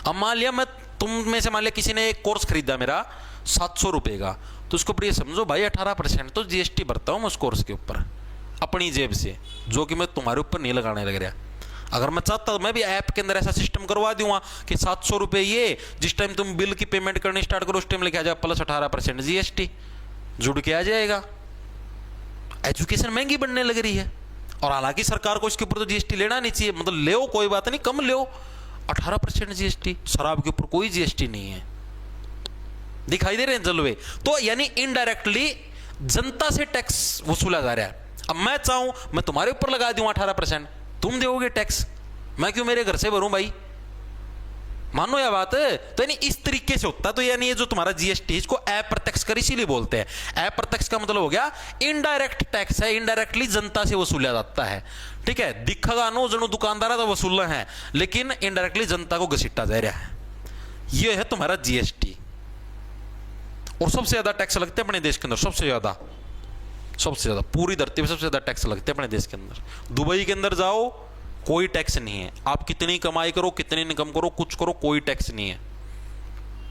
अब मान लिया मैं तुम में से मान लिया किसी ने एक कोर्स खरीदा मेरा 700 रुपए का, तो उसको प्रिय समझो भाई 18% तो जीएसटी भरता हूं मैं उस कोर्स के ऊपर अपनी जेब से, जो कि मैं तुम्हारे ऊपर नहीं लगाने लग रहा। अगर मैं चाहता तो मैं भी ऐप के अंदर ऐसा सिस्टम करवा दूंगा कि 700 रुपये ये जिस टाइम तुम बिल की पेमेंट करनी स्टार्ट करो उस टाइम लेके आ जाए प्लस 18% जीएसटी जुड़ के आ जाएगा। एजुकेशन महंगी बनने लग रही है, और हालांकि सरकार को इसके ऊपर तो जीएसटी लेना नहीं चाहिए, मतलब ले कोई बात नहीं, कम ले 18% जीएसटी। शराब के ऊपर कोई जीएसटी नहीं है। दिखाई दे रहे हैं जलवे? तो यानी इनडायरेक्टली जनता से टैक्स वसूला जा रहा है। अब मैं चाहूं मैं तुम्हारे ऊपर लगा दूं 18%, तुम दोगे टैक्स, मैं क्यों मेरे घर से भरूं भाई? मानो यह बात है। तो यानी इस तरीके से होता है। तो यानी ये जो तुम्हारा जीएसटी इसको अप्रत्यक्ष कर इसीलिए बोलते हैं। अप्रत्यक्ष का मतलब हो गया इनडायरेक्ट टैक्स है, इनडायरेक्टली जनता से वसूला जाता है। ठीक है, दिखगा नो जनो दुकानदार तो वसूलना है, लेकिन इनडायरेक्टली जनता को घसीटा जा रहा है। ये है तुम्हारा जीएसटी। और सबसे ज्यादा टैक्स लगते हैं अपने देश के अंदर, सबसे ज्यादा पूरी धरती पे सबसे ज्यादा टैक्स लगते हैं अपने देश के अंदर। दुबई के अंदर जाओ कोई टैक्स नहीं है, आप कितनी कमाई करो कितनी इनकम करो कुछ करो कोई टैक्स नहीं है।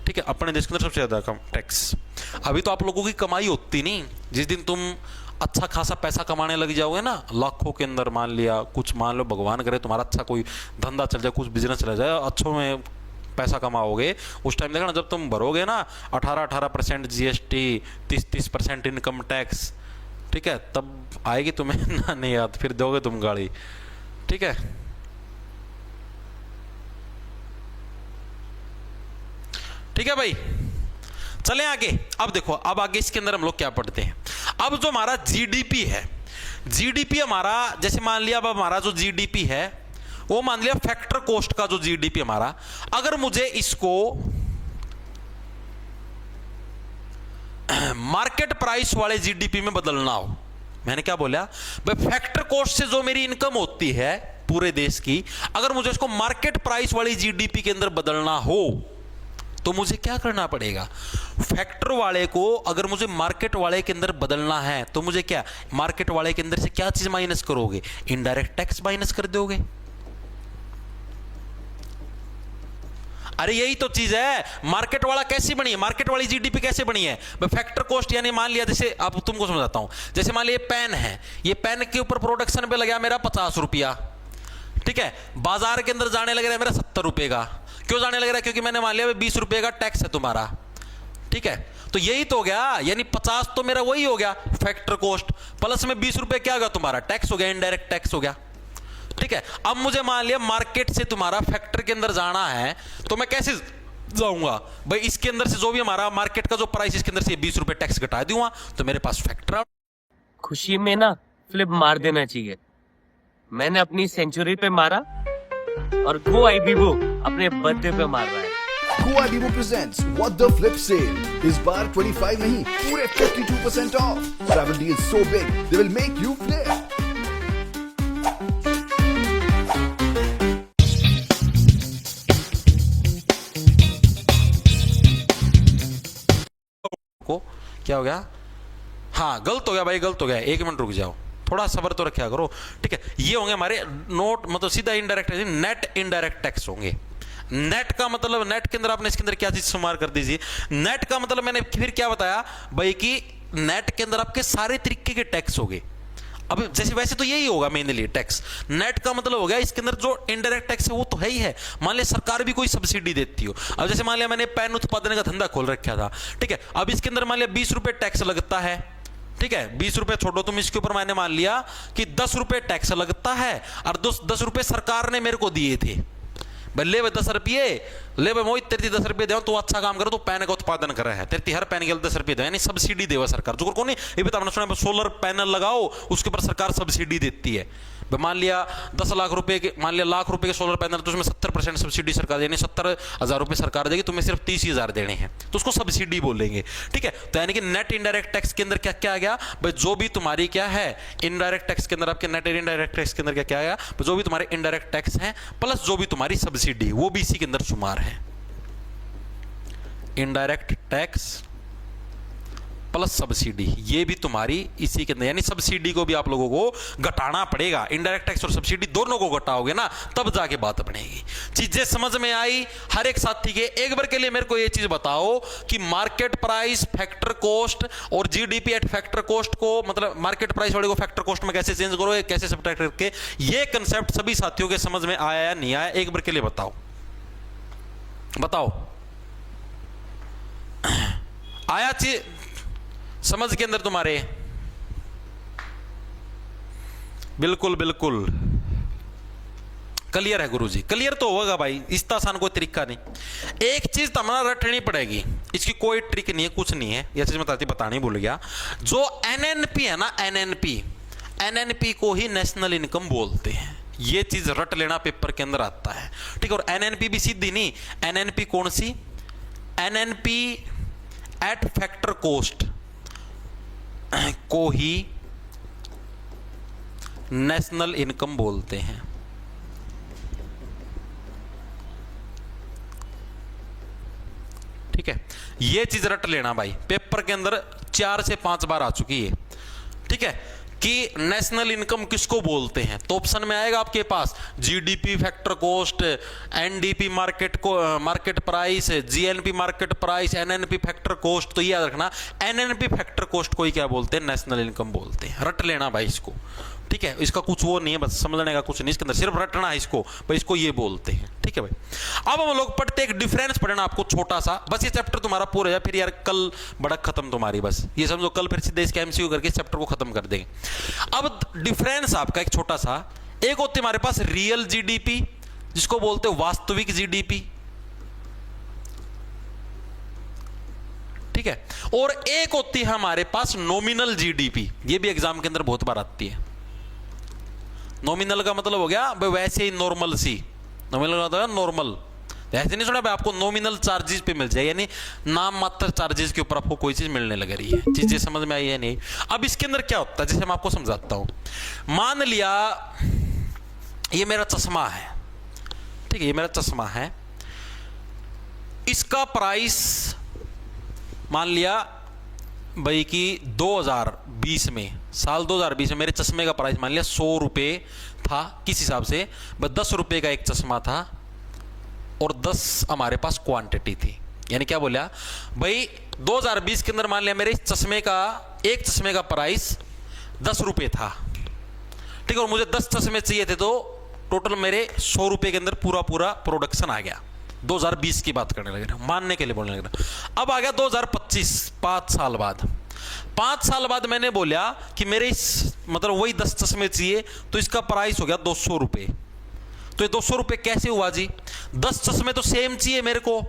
ठीक है, अपने देश के अंदर सबसे ज्यादा कम टैक्स। अभी तो आप लोगों की कमाई होती नहीं, जिस दिन तुम अच्छा खासा पैसा कमाने लग जाओगे ना, लाखों के अंदर मान लिया कुछ, मान लो भगवान करे तुम्हारा अच्छा कोई धंधा चल जाए, कुछ बिजनेस चला जाए, अच्छों में पैसा कमाओगे, उस टाइम देखना जब तुम भरोगे ना 18% जीएसटी, 30% इनकम टैक्स, ठीक है, तब आएगी तुम्हें ना नहीं याद, फिर दोगे तुम गाड़ी। ठीक है, ठीक है भाई, चलें आगे। अब देखो, अब आगे इसके अंदर हम लोग क्या पढ़ते हैं। अब जो हमारा जीडीपी है, जीडीपी हमारा जैसे मान लिया, अब हमारा जो जीडीपी है वो मान लिया फैक्टर कॉस्ट का जो जीडीपी हमारा, अगर मुझे इसको मार्केट प्राइस वाले जीडीपी में बदलना हो, मैंने क्या बोला भाई, फैक्टर कॉस्ट से जो मेरी इनकम होती है पूरे देश की, अगर मुझे इसको मार्केट प्राइस वाली जीडीपी के अंदर बदलना हो तो मुझे क्या करना पड़ेगा? फैक्टर वाले को अगर मुझे मार्केट वाले के अंदर बदलना है तो मुझे क्या, मार्केट वाले के अंदर से क्या चीज माइनस करोगे? इनडायरेक्ट टैक्स माइनस कर दोगे। अरे यही तो चीज है। मार्केट वाला कैसी बनी है, मार्केट वाली जीडीपी कैसे बनी है? फैक्टर कॉस्ट यानी मान लिया, जैसे अब तुमको समझाता हूं, जैसे मान लिया पेन है, ये पेन के ऊपर प्रोडक्शन पे लगा मेरा 50 रुपया, ठीक है, बाजार के अंदर जाने लग रहा है मेरा 70 रुपए का। क्यों जाने लग रहा है? क्योंकि मैंने मान लिया 20 रुपए का टैक्स है तुम्हारा। ठीक है, तो यही तो हो गया, यानी 50 तो मेरा वही हो गया फैक्टर कॉस्ट, प्लस में 20 रुपए क्या होगा तुम्हारा टैक्स हो गया, इनडायरेक्ट टैक्स हो गया। ठीक है, अब मुझे मान लिया मार्केट से तुम्हारा फैक्टर के अंदर जाना है, तो मैं कैसे जाऊंगा भाई? इसके अंदर से जो भी हमारा मार्केट का जो प्राइस, इसके अंदर से 20 रुपए टैक्स घटा दूंगा तो मेरे पास फैक्टर। खुशी में ना फ्लिप मार देना चाहिए। मैंने अपनी सेंचुरी पे मारा और गो आई वो अपने बर्थडे पे मार रहा है। Goa Vivo presents What the Flip Sale. इस बार 25 नहीं, पूरे 52% off. Travel deals so big, they will make you flip. को क्या हो गया? हाँ, गलत हो गया भाई, गलत हो गया। 1 मिनट रुक जाओ, थोड़ा सब्र तो रखा करो। ठीक है, ये होंगे हमारे नोट, मतलब सीधा इनडायरेक्ट, नेट इनडायरेक्ट टैक्स होंगे। नेट का मतलब, नेट के अंदर आपने इसके अंदर क्या चीज शुमार कर दीजिए? नेट का मतलब मैंने फिर क्या बताया भाई कि नेट के अंदर आपके सारे तरीके के टैक्स होंगे। अब जैसे वैसे तो यही होगा मेनली टैक्स। नेट का मतलब हो गया इसके अंदर जो इनडायरेक्ट टैक्स है वो तो है ही है। मान लिया सरकार भी कोई सब्सिडी देती हो, अब जैसे मान लिया मैंने पेन उत्पादन का धंधा खोल रखा था, ठीक है, अब इसके अंदर मान लिया 20 रुपए टैक्स लगता है। ठीक है, 20 रुपए छोड़ो तुम, इसके ऊपर मैंने मान लिया कि 10 रुपए टैक्स लगता है, और 10 रुपए सरकार ने मेरे को दिए थे। ले 10 रुपये, ले मोहित तेरे 10 रुपये दे, तो अच्छा काम करो, तो पैन का उत्पादन कर रहा है, तेरे हर पैन के 10 रुपये दो, यानी सब्सिडी देवा सरकार। जो कौन ये बता सुना, सोलर पैनल लगाओ उसके ऊपर सरकार सब्सिडी देती है। मान लिया 10 लाख रुपए के, मान लिया लाख रुपए के सोलर पैनल, तो उसमें 70% सब्सिडी सरकार देनी, 70,000 रुपए सरकार देगी, तुम्हें सिर्फ 30,000 देने हैं, तो उसको सब्सिडी बोलेंगे। ठीक है, तो यानी कि नेट इनडायरेक्ट टैक्स के अंदर क्या क्या आ गया भाई, जो भी तुम्हारी क्या है इनडायरेक्ट टैक्स के अंदर, आपके नेट इनडायरेक्ट टैक्स के अंदर क्या क्या आया, जो भी तुम्हारे इनडायरेक्ट टैक्स है प्लस जो भी तुम्हारी सब्सिडी, वो भी इसी के अंदर शुमार है। इनडायरेक्ट टैक्स प्लस सब्सिडी, ये भी तुम्हारी इसी के अंदर, यानी सब्सिडी को भी आप लोगों को घटाना पड़ेगा। इनडायरेक्ट टैक्स और सब्सिडी दोनों को घटाओगे ना, तब जाके बात बनेगी। चीजें समझ में आई हर एक साथी के? एक बार के लिए मेरे को ये चीज बताओ कि मार्केट प्राइस, फैक्टर कॉस्ट और जीडीपी एट फैक्टर कॉस्ट को, मतलब मार्केट प्राइस वाले को फैक्टर कॉस्ट में कैसे चेंज करो, कैसे सब्ट्रैक्ट करके, ये कंसेप्ट सभी साथियों के समझ में आया या नहीं आया? एक बार के लिए बताओ, बताओ आया चीज समझ के अंदर तुम्हारे? बिल्कुल बिल्कुल क्लियर है गुरुजी, क्लियर तो होगा भाई, इस आसान कोई तरीका नहीं। एक चीज तो हमारा रटनी पड़ेगी, इसकी कोई ट्रिक नहीं है, कुछ नहीं है, यह चीज मैं बतानी भूल गया। जो एनएनपी है ना, एनएनपी को ही नेशनल इनकम बोलते हैं, ये चीज रट लेना, पेपर के अंदर आता है। ठीक है, और एनएनपी भी सीधी नहीं, एनएनपी कौन सी? एनएनपी एट फैक्टर कॉस्ट को ही नेशनल इनकम बोलते हैं। ठीक है, ये चीज रट लेना भाई, पेपर के अंदर 4 से 5 बार आ चुकी है। ठीक है, कि नेशनल इनकम किसको बोलते हैं, तो ऑप्शन में आएगा आपके पास GDP factor cost, NDP market price, GNP market price, NNP factor cost. तो ये याद रखना, एनएनपी फैक्टर कॉस्ट को ही क्या बोलते हैं? नेशनल इनकम बोलते हैं। रट लेना भाई इसको। ठीक है, इसका कुछ वो नहीं है, बस समझने का कुछ नहीं, इसके अंदर सिर्फ रटना है इसको भाई, इसको ये बोलते हैं। ठीक है भाई, अब हम लोग पढ़ते, एक डिफरेंस पढ़ना आपको छोटा सा, बस ये चैप्टर तुम्हारा पूरा है, फिर यार कल बड़ा खत्म तुम्हारी, बस ये समझो कल फिर सीधे इसके एमसीक्यू करके इस चैप्टर को खत्म कर देंगे। अब डिफरेंस आपका एक छोटा सा, एक होती है हमारे पास रियल जीडीपी, जिसको बोलते हैं वास्तविक जीडीपी। ठीक है, और एक होती है हमारे पास नॉमिनल जीडीपी, ये भी एग्जाम के अंदर बहुत बार आती है। नॉमिनल का मतलब हो गया वैसे ही नॉर्मल सी, नॉमिनल का मतलब नॉर्मल, ऐसे नहीं सुना भाई आपको नॉमिनल चार्जेस पे मिल जाए, यानी नाम मात्र चार्जेस के ऊपर आपको कोई चीज मिलने लग रही है। चीजें समझ में आई है नहीं? अब इसके अंदर क्या होता है, जैसे मैं आपको समझाता हूं। मान लिया ये मेरा चश्मा है, ठीक है, ये मेरा चश्मा है, इसका प्राइस मान लिया भाई कि 2020 में, साल 2020 में मेरे चश्मे का प्राइस मान लिया 100 रुपये था, किस हिसाब से, बस 10 रुपये का एक चश्मा था और 10 हमारे पास क्वांटिटी थी। यानी क्या बोला भाई, 2020 के अंदर मान लिया मेरे चश्मे का, एक चश्मे का प्राइस 10 रुपये था। ठीक है, और मुझे 10 चश्मे चाहिए थे, तो टोटल मेरे 100 रुपये के अंदर पूरा प्रोडक्शन आ गया। 2020 की बात करने लगे, मानने के लिए बोलने लगे। अब आ गया 2025, 5 साल बाद। 5 साल बाद मैंने बोला कि मेरे इस मतलब वही 10 चश्मे चाहिए, तो इसका प्राइस हो गया 200 रुपये। तो ये 200 रुपये कैसे हुआ जी? 10 चश्मे तो सेम चाहिए मेरे को,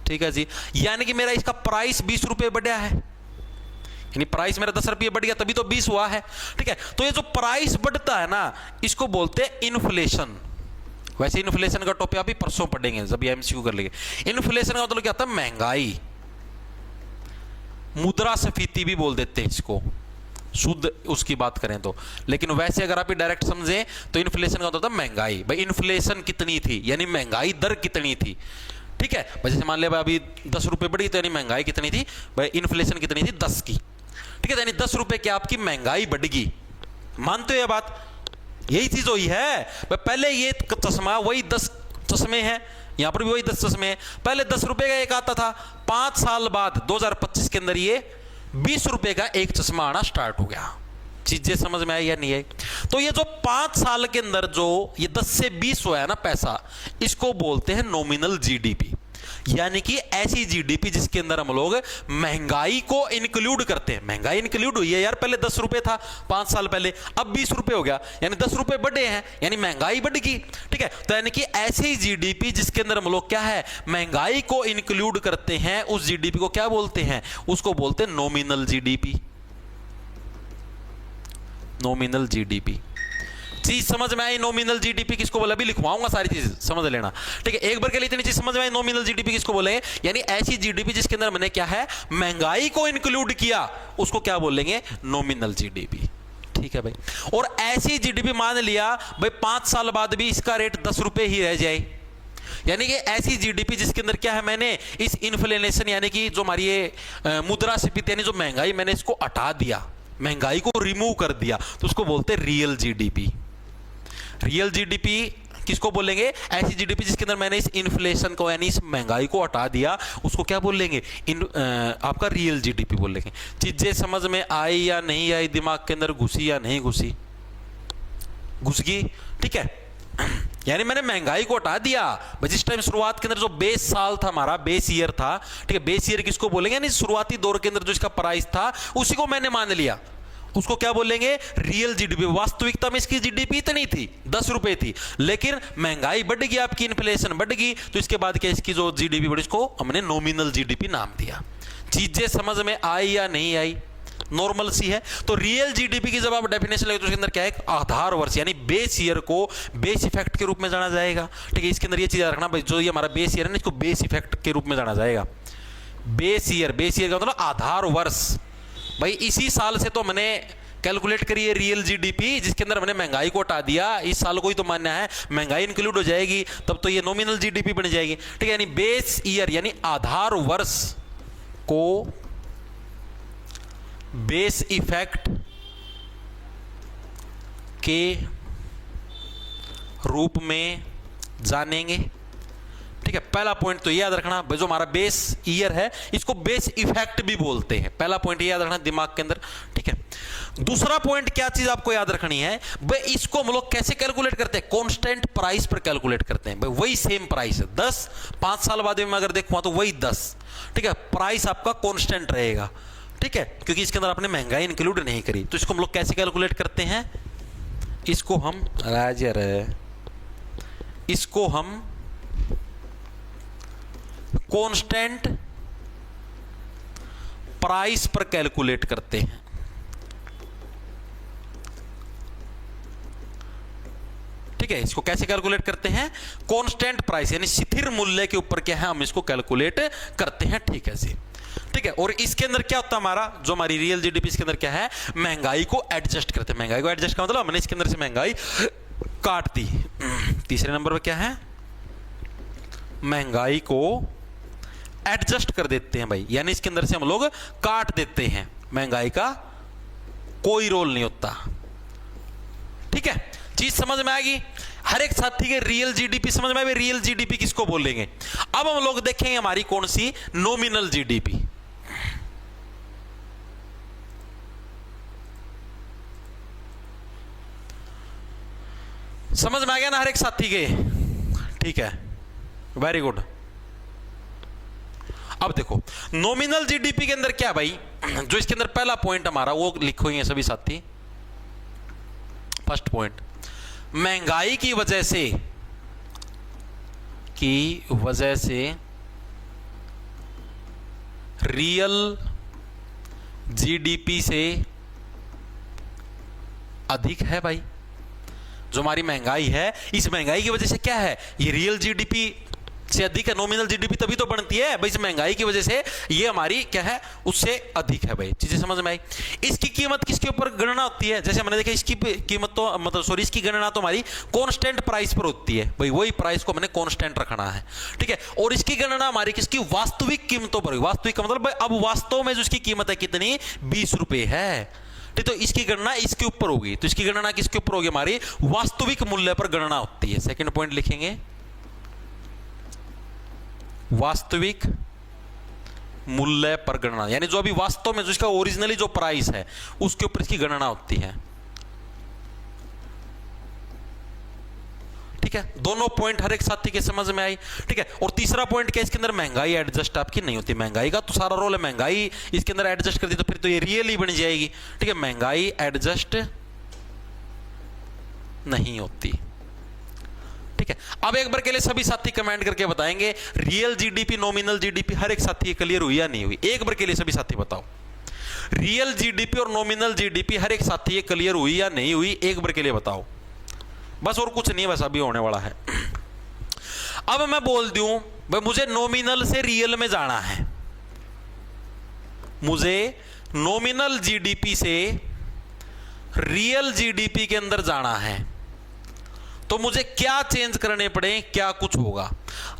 ठीक है जी, यानी कि मेरा इसका प्राइस 20 रुपये बढ़ा है, यानी प्राइस मेरा 10 रुपये बढ़ गया, तभी तो 20 हुआ है। ठीक है, तो ये जो प्राइस बढ़ता है ना, इसको बोलते हैं इन्फ्लेशन। वैसे इन्फ्लेशन का टॉपिक अभी परसों पढ़ेंगे, जब एमसीक्यू कर लेंगे। इन्फ्लेशन का मतलब क्या होता है? महंगाई, मुद्रास्फीति भी बोल देते हैं इसको, शुद्ध उसकी बात करें तो। लेकिन वैसे अगर आप डायरेक्ट समझें तो इन्फ्लेशन का होता है महंगाई। भाई इन्फ्लेशन कितनी थी, यानी महंगाई दर कितनी थी। ठीक है, जैसे मान लिया भाई अभी 10 रुपये बढ़ी, तो यानी महंगाई कितनी थी भाई, इन्फ्लेशन कितनी थी 10 की। ठीक है, यानी 10 रुपये की आपकी महंगाई बढ़गी। मानते हो ये बात? यही चीज हुई है। पहले ये चश्मा वही 10 चश्मे हैं, यहां पर भी वही 10 चश्मे हैं। पहले 10 रुपए का एक आता था, 5 साल बाद 2025 के अंदर ये 20 रुपए का एक चश्मा आना स्टार्ट हो गया। चीजें समझ में आई या नहीं आई? तो ये जो 5 साल के अंदर जो ये 10 से 20 हुआ है ना पैसा, इसको बोलते हैं नॉमिनल जीडीपी, यानी कि ऐसी जीडीपी जिसके अंदर हम लोग महंगाई को इंक्लूड करते हैं। महंगाई इंक्लूड हुई है यार, पहले 10 रुपए था 5 साल पहले, अब 20 रुपए हो गया, यानी 10 रुपए बढ़े हैं, यानी महंगाई बढ़ गई। ठीक है, तो यानी कि ऐसी जीडीपी जिसके अंदर हम लोग क्या है, महंगाई को इंक्लूड करते हैं, उस जीडीपी को क्या बोलते हैं? उसको बोलते हैं नॉमिनल जीडीपी। Nominal GDP. चीज समझ में आई नॉमिनल जीडीपी किसको बोले, अभी लिखवाऊंगा सारी चीज समझ लेना, ठीक है। एक बार के लिए इतनी चीज समझ में आई नॉमिनल जीडीपी किसको बोले, यानी ऐसी जीडीपी जिसके अंदर मैंने क्या है महंगाई को इंक्लूड किया, उसको क्या बोलेंगे नॉमिनल जीडीपी, ठीक है भाई। और ऐसी जीडीपी मान लिया भाई 5 साल बाद भी इसका रेट 10 रुपए ही रह जाए, यानी कि ऐसी जीडीपी जिसके अंदर क्या है मैंने इस इन्फ्लेशन यानी कि जो हमारी ये मुद्रास्फीति यानी जो महंगाई मैंने इसको हटा दिया, महंगाई को रिमूव कर दिया, तो उसको बोलते हैं रियल जीडीपी। रियल जीडीपी किसको बोलेंगे, ऐसी जीडीपी जिसके अंदर मैंने इस इन्फ्लेशन को यानी इस महंगाई को हटा दिया, उसको क्या बोलेंगे आपका रियल जीडीपी बोलेंगे। चीजें समझ में आई या नहीं आई, दिमाग के अंदर घुसी या नहीं घुसी, घुस गई, ठीक है। यानी मैंने महंगाई को हटा दिया भाई, जिस टाइम शुरुआत के अंदर जो बेस साल था हमारा, बेस ईयर था, ठीक है। बेस ईयर किसको बोलेंगे, यानी शुरुआती दौर के अंदर जो इसका प्राइस था उसी को मैंने मान लिया, उसको क्या बोलेंगे रियल जीडीपी। वास्तविकता में इसकी जीडीपी इतनी थी 10 रुपए थी, लेकिन महंगाई बढ़ गई, आपकी इन्फ्लेशन बढ़ गई, तो इसके बाद क्या इसकी जो जीडीपी बढ़ी इसको हमने नॉमिनल जीडीपी नाम दिया। चीजें समझ में आई या नहीं आई, नॉर्मल सी है। तो रियल जीडीपी की जब आप डेफिनेशन लगे तो उसके अंदर क्या है आधार वर्ष यानी बेस ईयर को बेस इफेक्ट के रूप में जाना जाएगा, ठीक है। इसके अंदर ये चीज रखना भाई, जो ये हमारा बेस ईयर है ना इसको बेस इफेक्ट के रूप में जाना जाएगा। बेस ईयर का मतलब आधार वर्ष भाई, इसी साल से तो मैंने कैलकुलेट करी है रियल जीडीपी जिसके अंदर मैंने महंगाई को हटा दिया, इस साल को ही तो मानना है, महंगाई इंक्लूड हो जाएगी तब तो ये नॉमिनल जीडीपी बन जाएगी, ठीक है। यानी बेस ईयर यानी आधार वर्ष को बेस इफेक्ट के रूप में जानेंगे, ठीक है। पहला पॉइंट तो याद रखना भाई, जो हमारा बेस ईयर है इसको बेस इफेक्ट भी बोलते हैं, पहला पॉइंट याद रखना दिमाग के अंदर, ठीक है। दूसरा पॉइंट क्या चीज आपको याद रखनी है भाई, इसको हम लोग कैसे कैलकुलेट करते हैं, कांस्टेंट प्राइस पर कैलकुलेट करते हैं भाई, वही सेम प्राइस है 10, 5 साल बाद में मैं अगर देखूंगा तो वही 10, ठीक है। प्राइस आपका कांस्टेंट रहेगा, ठीक है, क्योंकि इसके अंदर आपने महंगाई इंक्लूड नहीं करी। तो इसको हम लोग कैसे कैलकुलेट करते हैं, इसको हम राजर इसको हम कांस्टेंट प्राइस पर कैलकुलेट करते हैं, ठीक है। इसको कैसे कैलकुलेट करते हैं, कांस्टेंट प्राइस यानी स्थिर मूल्य के ऊपर क्या है हम इसको कैलकुलेट करते हैं, ठीक है जी, ठीक है। और इसके अंदर क्या होता है हमारा जो हमारी रियल जीडीपी इसके अंदर क्या है महंगाई को एडजस्ट करते हैं। महंगाई को एडजस्ट का मतलब हमने इसके अंदर से महंगाई काट दी। तीसरे नंबर पर क्या है महंगाई को एडजस्ट कर देते हैं भाई, यानी इसके अंदर से हम लोग काट देते हैं, महंगाई का कोई रोल नहीं होता, ठीक है। चीज समझ में आएगी हर एक साथी के, रियल जीडीपी समझ में आए, रियल जीडीपी किसको बोलेंगे। अब हम लोग देखेंगे हमारी कौन सी नॉमिनल जीडीपी। समझ में आ गया ना हर एक साथी के, ठीक है, वेरी गुड। अब देखो नॉमिनल जीडीपी के अंदर क्या भाई, जो इसके अंदर पहला पॉइंट हमारा वो लिखोगे सभी साथी। फर्स्ट पॉइंट, महंगाई की वजह से रियल जीडीपी से अधिक है भाई। जो हमारी महंगाई है इस महंगाई की वजह से क्या है ये रियल जीडीपी से अधिक है। नॉमिनल जीडीपी तभी तो बढ़ती है भाई, इस महंगाई की वजह से ये हमारी क्या है उससे अधिक है भाई। चीजें समझ में आई। इसकी कीमत किसके ऊपर गणना होती है, जैसे हमने देखा इसकी कीमत तो मतलब सॉरी इसकी गणना तो हमारी कांस्टेंट प्राइस पर होती है भाई, वही प्राइस को मैंने कांस्टेंट रखना है, ठीक है। और इसकी गणना हमारी किसकी वास्तविक कीमतों पर, वास्तविक का मतलब भाई अब वास्तव में जो इसकी कीमत है कितनी 20 रुपए है, ठीक। तो इसकी गणना इसके ऊपर होगी, तो इसकी गणना किसके ऊपर होगी हमारी वास्तविक मूल्य पर गणना होती है। सेकंड पॉइंट लिखेंगे वास्तविक मूल्य पर गणना, यानी जो अभी वास्तव में जो इसका ओरिजिनली जो प्राइस है उसके ऊपर इसकी गणना होती है, ठीक है। दोनों पॉइंट हर एक साथी के समझ में आई, ठीक है। और तीसरा पॉइंट क्या, इसके अंदर महंगाई एडजस्ट आपकी नहीं होती। महंगाई का तो सारा रोल है, महंगाई इसके अंदर एडजस्ट कर दी तो फिर तो ये रियल ही बन जाएगी, ठीक है। महंगाई एडजस्ट नहीं होती, ठीक है। अब एक बार के लिए सभी साथी कमेंट करके बताएंगे रियल जीडीपी नॉमिनल जीडीपी हर एक साथी क्लियर हुई या नहीं हुई। एक बार के लिए सभी साथी बताओ रियल जीडीपी और नॉमिनल जीडीपी हर एक साथी क्लियर हुई या नहीं हुई, एक बार के लिए बताओ। बस, और कुछ नहीं, बस अभी होने वाला है। अब मैं बोल दूं भाई मुझे नॉमिनल से रियल में जाना है, मुझे नॉमिनल जीडीपी से रियल जीडीपी के अंदर जाना है, तो मुझे क्या चेंज करने पड़े, क्या कुछ होगा।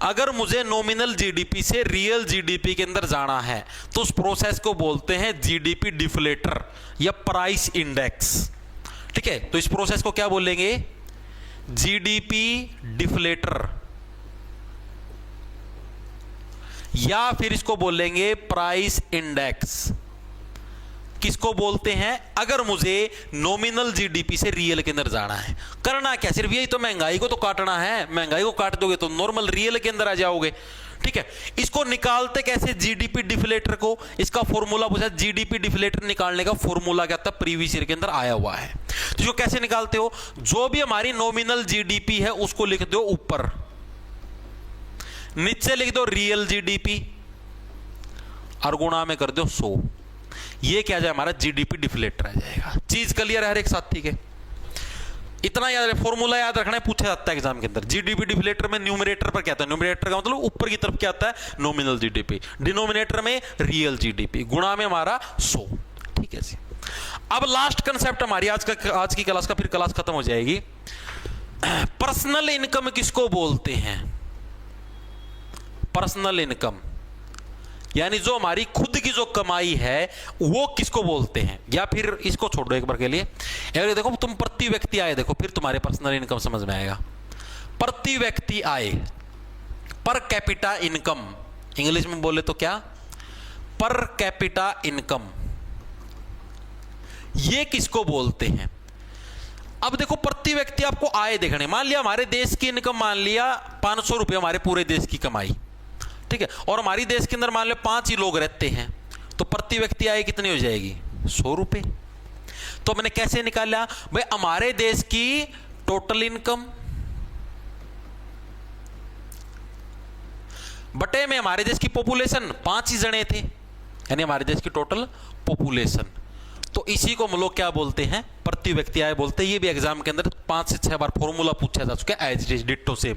अगर मुझे नॉमिनल जीडीपी से रियल जीडीपी के अंदर जाना है तो उस प्रोसेस को बोलते हैं जीडीपी डिफ्लेटर या प्राइस इंडेक्स। ठीक है, तो इस प्रोसेस को क्या बोलेंगे, जीडीपी डिफ्लेटर, या फिर इसको बोलेंगे प्राइस इंडेक्स। किसको बोलते हैं, अगर मुझे नॉमिनल जीडीपी से रियल के अंदर जाना है। करना क्या, सिर्फ यही तो, महंगाई को तो काटना है, महंगाई को काट दोगे तो नॉर्मल रियल के अंदर आ जाओगे। ठीक है, इसको निकालते कैसे, जीडीपी डिफ्लेटर को, इसका फॉर्मूला पूछा, जीडीपी डिफ्लेटर निकालने का फॉर्मूला क्या था, प्रीवियस ईयर के अंदर आया हुआ है। तो इसको कैसे निकालते हो, जो भी हमारी नॉमिनल जीडीपी है उसको लिख दो ऊपर, नीचे लिख दो रियल जीडीपी और गुणा में कर दो 100। ये क्या जाए, हमारा जीडीपी डिफ्लेटर आ जाएगा। चीज क्लियर है हर एक साथी के, इतना याद है, फॉर्मूला याद रखना है, पूछा जाता है एग्जाम के अंदर। जीडीपी डिफ्लेटर में न्यूमरेटर पर क्या आता है, न्यूमरेटर का मतलब ऊपर की तरफ क्या आता है, नॉमिनल जीडीपी, डिनोमिनेटर में रियल जीडीपी, गुणा में हमारा 100। ठीक है जी। अब लास्ट कंसेप्ट हमारी आज की क्लास का, फिर क्लास खत्म हो जाएगी। पर्सनल इनकम किसको बोलते हैं, पर्सनल इनकम यानी जो हमारी खुद की जो कमाई है वो किसको बोलते हैं। या फिर इसको छोड़ दो एक बार के लिए, अगर देखो तुम प्रति व्यक्ति आए, देखो फिर तुम्हारे पर्सनल इनकम समझ में आएगा। प्रति व्यक्ति आए, पर कैपिटा इनकम, इंग्लिश में बोले तो क्या, पर कैपिटा इनकम, ये किसको बोलते हैं। अब देखो प्रति व्यक्ति आपको आय देखने, मान लिया हमारे देश की इनकम, मान लिया 500 रुपये हमारे पूरे देश की कमाई, ठीक है, और हमारी देश के अंदर मान लो 5 ही लोग रहते हैं, तो प्रति व्यक्ति आय कितनी हो जाएगी, 100 रुपये। तो मैंने कैसे निकाला भाई, हमारे देश की टोटल इनकम बटे में हमारे देश की पॉपुलेशन, 5 ही जने थे, यानी हमारे देश की टोटल पॉपुलेशन, तो इसी को हम लोग क्या बोलते हैं, प्रति व्यक्ति आय बोलते हैं। ये भी एग्जाम के अंदर 5 से 6 बार फॉर्मूला पूछा जा चुका है, as it is ditto same.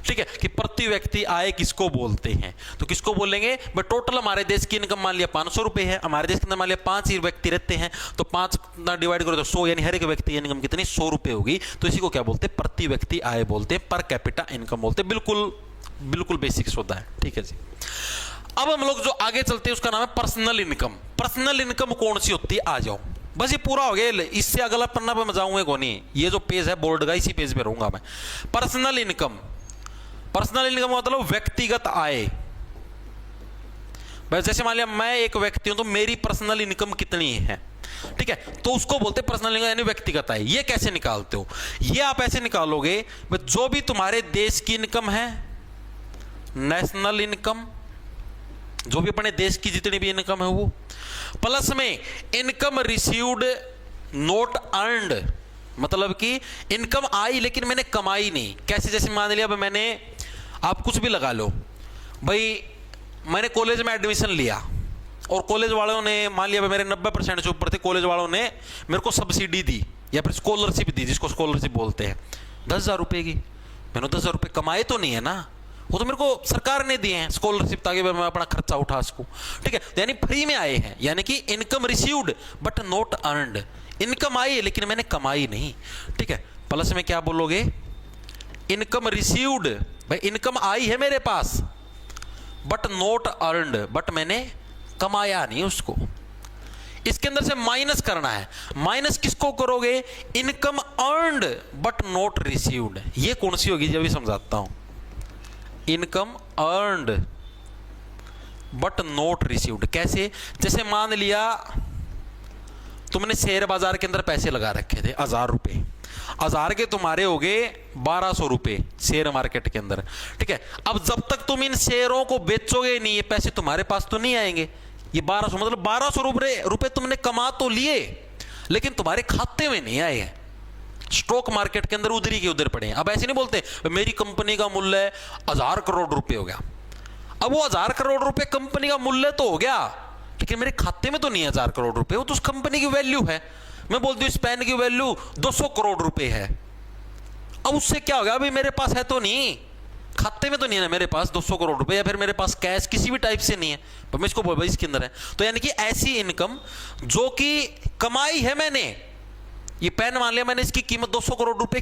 ठीक है, कि प्रति व्यक्ति आय किसको बोलते हैं, तो किसको बोलेंगे भाई, टोटल हमारे देश की इनकम मान लिया 500 रुपए है, हमारे देश के अंदर मान लिया 5 ही व्यक्ति रहते हैं, तो 5 डिवाइड करो तो 100, यानी हर एक व्यक्ति की इनकम कितनी, 100 रुपए होगी। तो इसी को क्या बोलते हैं, प्रति व्यक्ति आय बोलते हैं, पर कैपिटा इनकम बोलते हैं। बिल्कुल बेसिक्स होता है। ठीक है जी। अब हम लोग जो आगे चलते हैं उसका नाम है पर्सनल इनकम। पर्सनल इनकम कौन सी होती है, आ जाओ, बस ये पूरा हो गया, इससे अगला पन्ना पे मैं जाऊंगा को नहीं, ये जो पेज है बोर्ड का इसी पेज पे रहूंगा मैं। पर्सनल इनकम, पर्सनल इनकम मतलब व्यक्तिगत आय। बस जैसे मान लिया मैं एक व्यक्ति हूं तो मेरी पर्सनल इनकम कितनी है, ठीक है, तो उसको बोलते हैं पर्सनल इनकम यानी व्यक्तिगत आय। ये कैसे निकालते हो, ये आप ऐसे निकालोगे, जो भी तुम्हारे देश की इनकम है, नेशनल इनकम, जो भी अपने देश की जितनी भी इनकम है वो, प्लस में इनकम रिसीव्ड नॉट अर्नड, मतलब कि इनकम आई लेकिन मैंने कमाई नहीं। कैसे, जैसे मान लिया मैंने, आप कुछ भी लगा लो भाई, मैंने कॉलेज में एडमिशन लिया और कॉलेज वालों ने मान लिया मेरे 90% से ऊपर थे, कॉलेज वालों ने मेरे को सब्सिडी दी या फिर स्कॉलरशिप दी, जिसको स्कॉलरशिप बोलते हैं, 10,000 रुपये की। मैंने 10,000 रुपये कमाए तो नहीं है ना, वो तो मेरे को सरकार ने दिए हैं स्कॉलरशिप, ताकि मैं अपना खर्चा उठा सकूं। ठीक है, यानी फ्री में आए हैं, यानी कि income received but not earned, income आई लेकिन मैंने कमाई नहीं। ठीक है, प्लस में क्या बोलोगे, इनकम रिसीव्ड, भाई इनकम आई है मेरे पास बट नॉट अर्नड, बट मैंने कमाया नहीं उसको। इसके अंदर से माइनस करना है, माइनस किसको करोगे, income earned but not received. ये कौन सी होगी, जब भी समझाता हूं। Income earned but not received कैसे, जैसे मान लिया तुमने शेयर बाजार के अंदर पैसे लगा रखे थे 1000 रुपए, 1000 के तुम्हारे हो गए 1200 रुपए शेयर मार्केट के अंदर। ठीक है, अब जब तक तुम इन शेयरों को बेचोगे नहीं, ये पैसे तुम्हारे पास तो नहीं आएंगे। ये 1200 मतलब 1200 रुपए तुमने कमा तो लिए लेकिन तुम्हारे खाते में नहीं आए हैं, स्टॉक मार्केट के अंदर उधरी के उधर पड़े हैं। अब ऐसे नहीं बोलते मेरी कंपनी का मूल्य 1000 करोड़ रुपए हो गया, अब वो 1000 करोड़ रुपए कंपनी का मूल्य तो हो गया लेकिन मेरे खाते में तो नहीं है 1000 करोड़ रुपए, वो तो उस कंपनी की वैल्यू है। मैं बोलती हूँ इस पेन की वैल्यू 200 करोड़ रुपए है, अब उससे क्या होगा, अभी मेरे पास है तो नहीं, खाते में तो नहीं है ना मेरे पास 200 करोड़ रुपए, या फिर मेरे पास कैश किसी भी टाइप से नहीं है, पर मैं इसको बोल भाई इसके अंदर है। तो यानी कि ऐसी इनकम जो कि कमाई है मैंने, ये पेन मान लिया मैंने, इसकी कीमत 200 करोड़ रुपए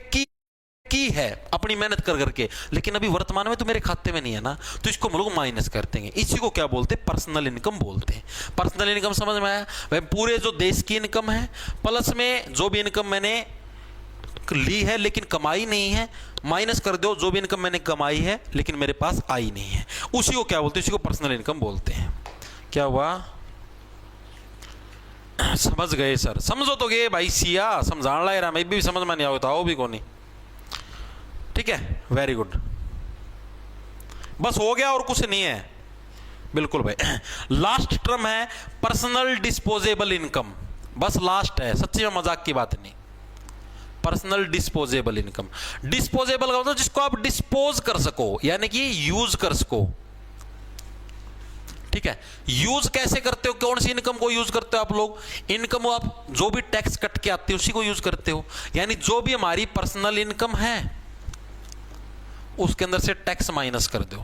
की है अपनी मेहनत कर करके, लेकिन अभी वर्तमान में तो मेरे खाते में नहीं है ना, तो इसको हम लोग माइनस करते हैं। इसी को क्या बोलते हैं, पर्सनल इनकम बोलते हैं। पर्सनल इनकम समझ में आया भाई? पूरे जो देश की इनकम है प्लस में जो भी इनकम मैंने ली है लेकिन कमाई नहीं है, माइनस कर दो जो भी इनकम मैंने कमाई है लेकिन मेरे पास आई नहीं है, उसी को क्या बोलते हैं, उसी को पर्सनल इनकम बोलते हैं। क्या हुआ, समझ गए सर? समझो तो गए भाई, सिया समझाण ला रहा, मैं भी समझ में नहीं आता हो भी को नहीं। ठीक है, वेरी गुड, बस हो गया और कुछ नहीं है। बिल्कुल भाई, लास्ट टर्म है पर्सनल डिस्पोजेबल इनकम, बस लास्ट है, सच्ची में मजाक की बात नहीं। पर्सनल डिस्पोजेबल इनकम, डिस्पोजेबल का मतलब जिसको आप डिस्पोज कर सको, यानी कि यूज कर सको। ठीक है, यूज कैसे करते हो, कौन सी इनकम को यूज करते हो आप लोग? इनकम आप जो भी टैक्स कट के आती है उसी को यूज करते हो, यानी जो भी हमारी पर्सनल इनकम है उसके अंदर से टैक्स माइनस कर दो,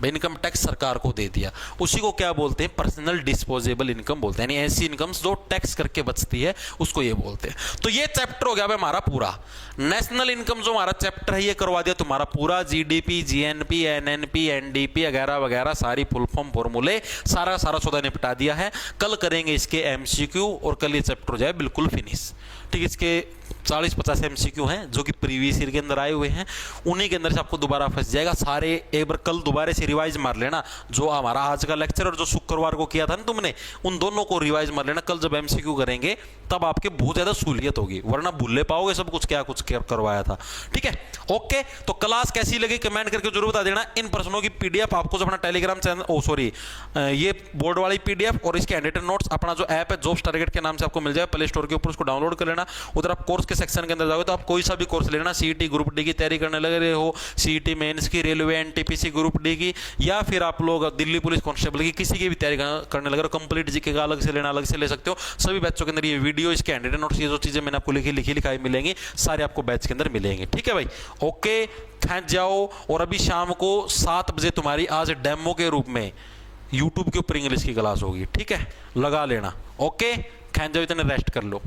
इनकम टैक्स सरकार को दे दिया, उसी को क्या बोलते हैं, पर्सनल डिस्पोजेबल इनकम बोलते हैं। यानी ऐसी इनकम जो टैक्स करके बचती है उसको ये बोलते हैं। तो ये चैप्टर हो गया भाई हमारा पूरा। नेशनल इनकम जो हमारा चैप्टर है ये करवा दिया तुम्हारा पूरा, जीडीपी, जीएनपी, एनएनपी, एनडीपी वगैरह वगैरह सारी फुल फॉर्म फॉर्मूले सारा सौदा निपटा दिया है। कल करेंगे इसके एमसीक्यू और कल ये चैप्टर हो जाए बिल्कुल फिनिश। ठीक है, इसके 40-50 एमसीक्यू हैं जो कि प्रीवियस ईयर के अंदर आए हुए हैं, उन्हीं के अंदर से आपको दोबारा फंस जाएगा। सारे एक बार कल दोबारा से रिवाइज मार लेना, जो हमारा आज का लेक्चर और जो शुक्रवार को किया था ना तुमने, उन दोनों को रिवाइज मार लेना। कल जब एमसीक्यू करेंगे तब आपके बहुत ज्यादा सहूलियत होगी, वरना भूल पाओगे सब कुछ क्या कुछ करवाया था। ठीक है, ओके। तो क्लास कैसी लगी कमेंट करके जरूर बता देना। इन प्रश्नों की पीडीएफ आपको जो अपना टेलीग्राम चैनल ये बोर्ड वाली पीडीएफ और इसके हैंडरिटन नोट्स अपना जो ऐप है जॉब्स टारगेट के नाम से आपको मिल जाए प्ले स्टोर के ऊपर, उसको डाउनलोड कर लेना। उधर आप कोर्स के सेक्शन के अंदर जाओगे तो आप कोई सा भी कोर्स लेना, सीईटी ग्रुप डी की तैयारी करने लग रहे हो, सीईटी मेंस की, रेलवे एनटीपीसी ग्रुप डी की, या फिर आप लोग दिल्ली पुलिस कांस्टेबल की, किसी की भी तैयारी करने लग रहे हो, कंप्लीट जीके का अलग से लेना अलग से ले सकते हो। सभी बैचों के अंदर ये वीडियो, इसके हैंडरिटन नोट्स, ये जो चीजें मैंने आपको लिखाई मिलेंगी सारे आपको बैच के अंदर मिलेंगे। ठीक है भाई, ओके, खेच जाओ। और अभी शाम को 7 बजे तुम्हारी आज डेमो के रूप में यूट्यूब के ऊपर इंग्लिश की क्लास होगी। ठीक है, लगा लेना। ओके, खेच जाओ, इतने रेस्ट कर लो।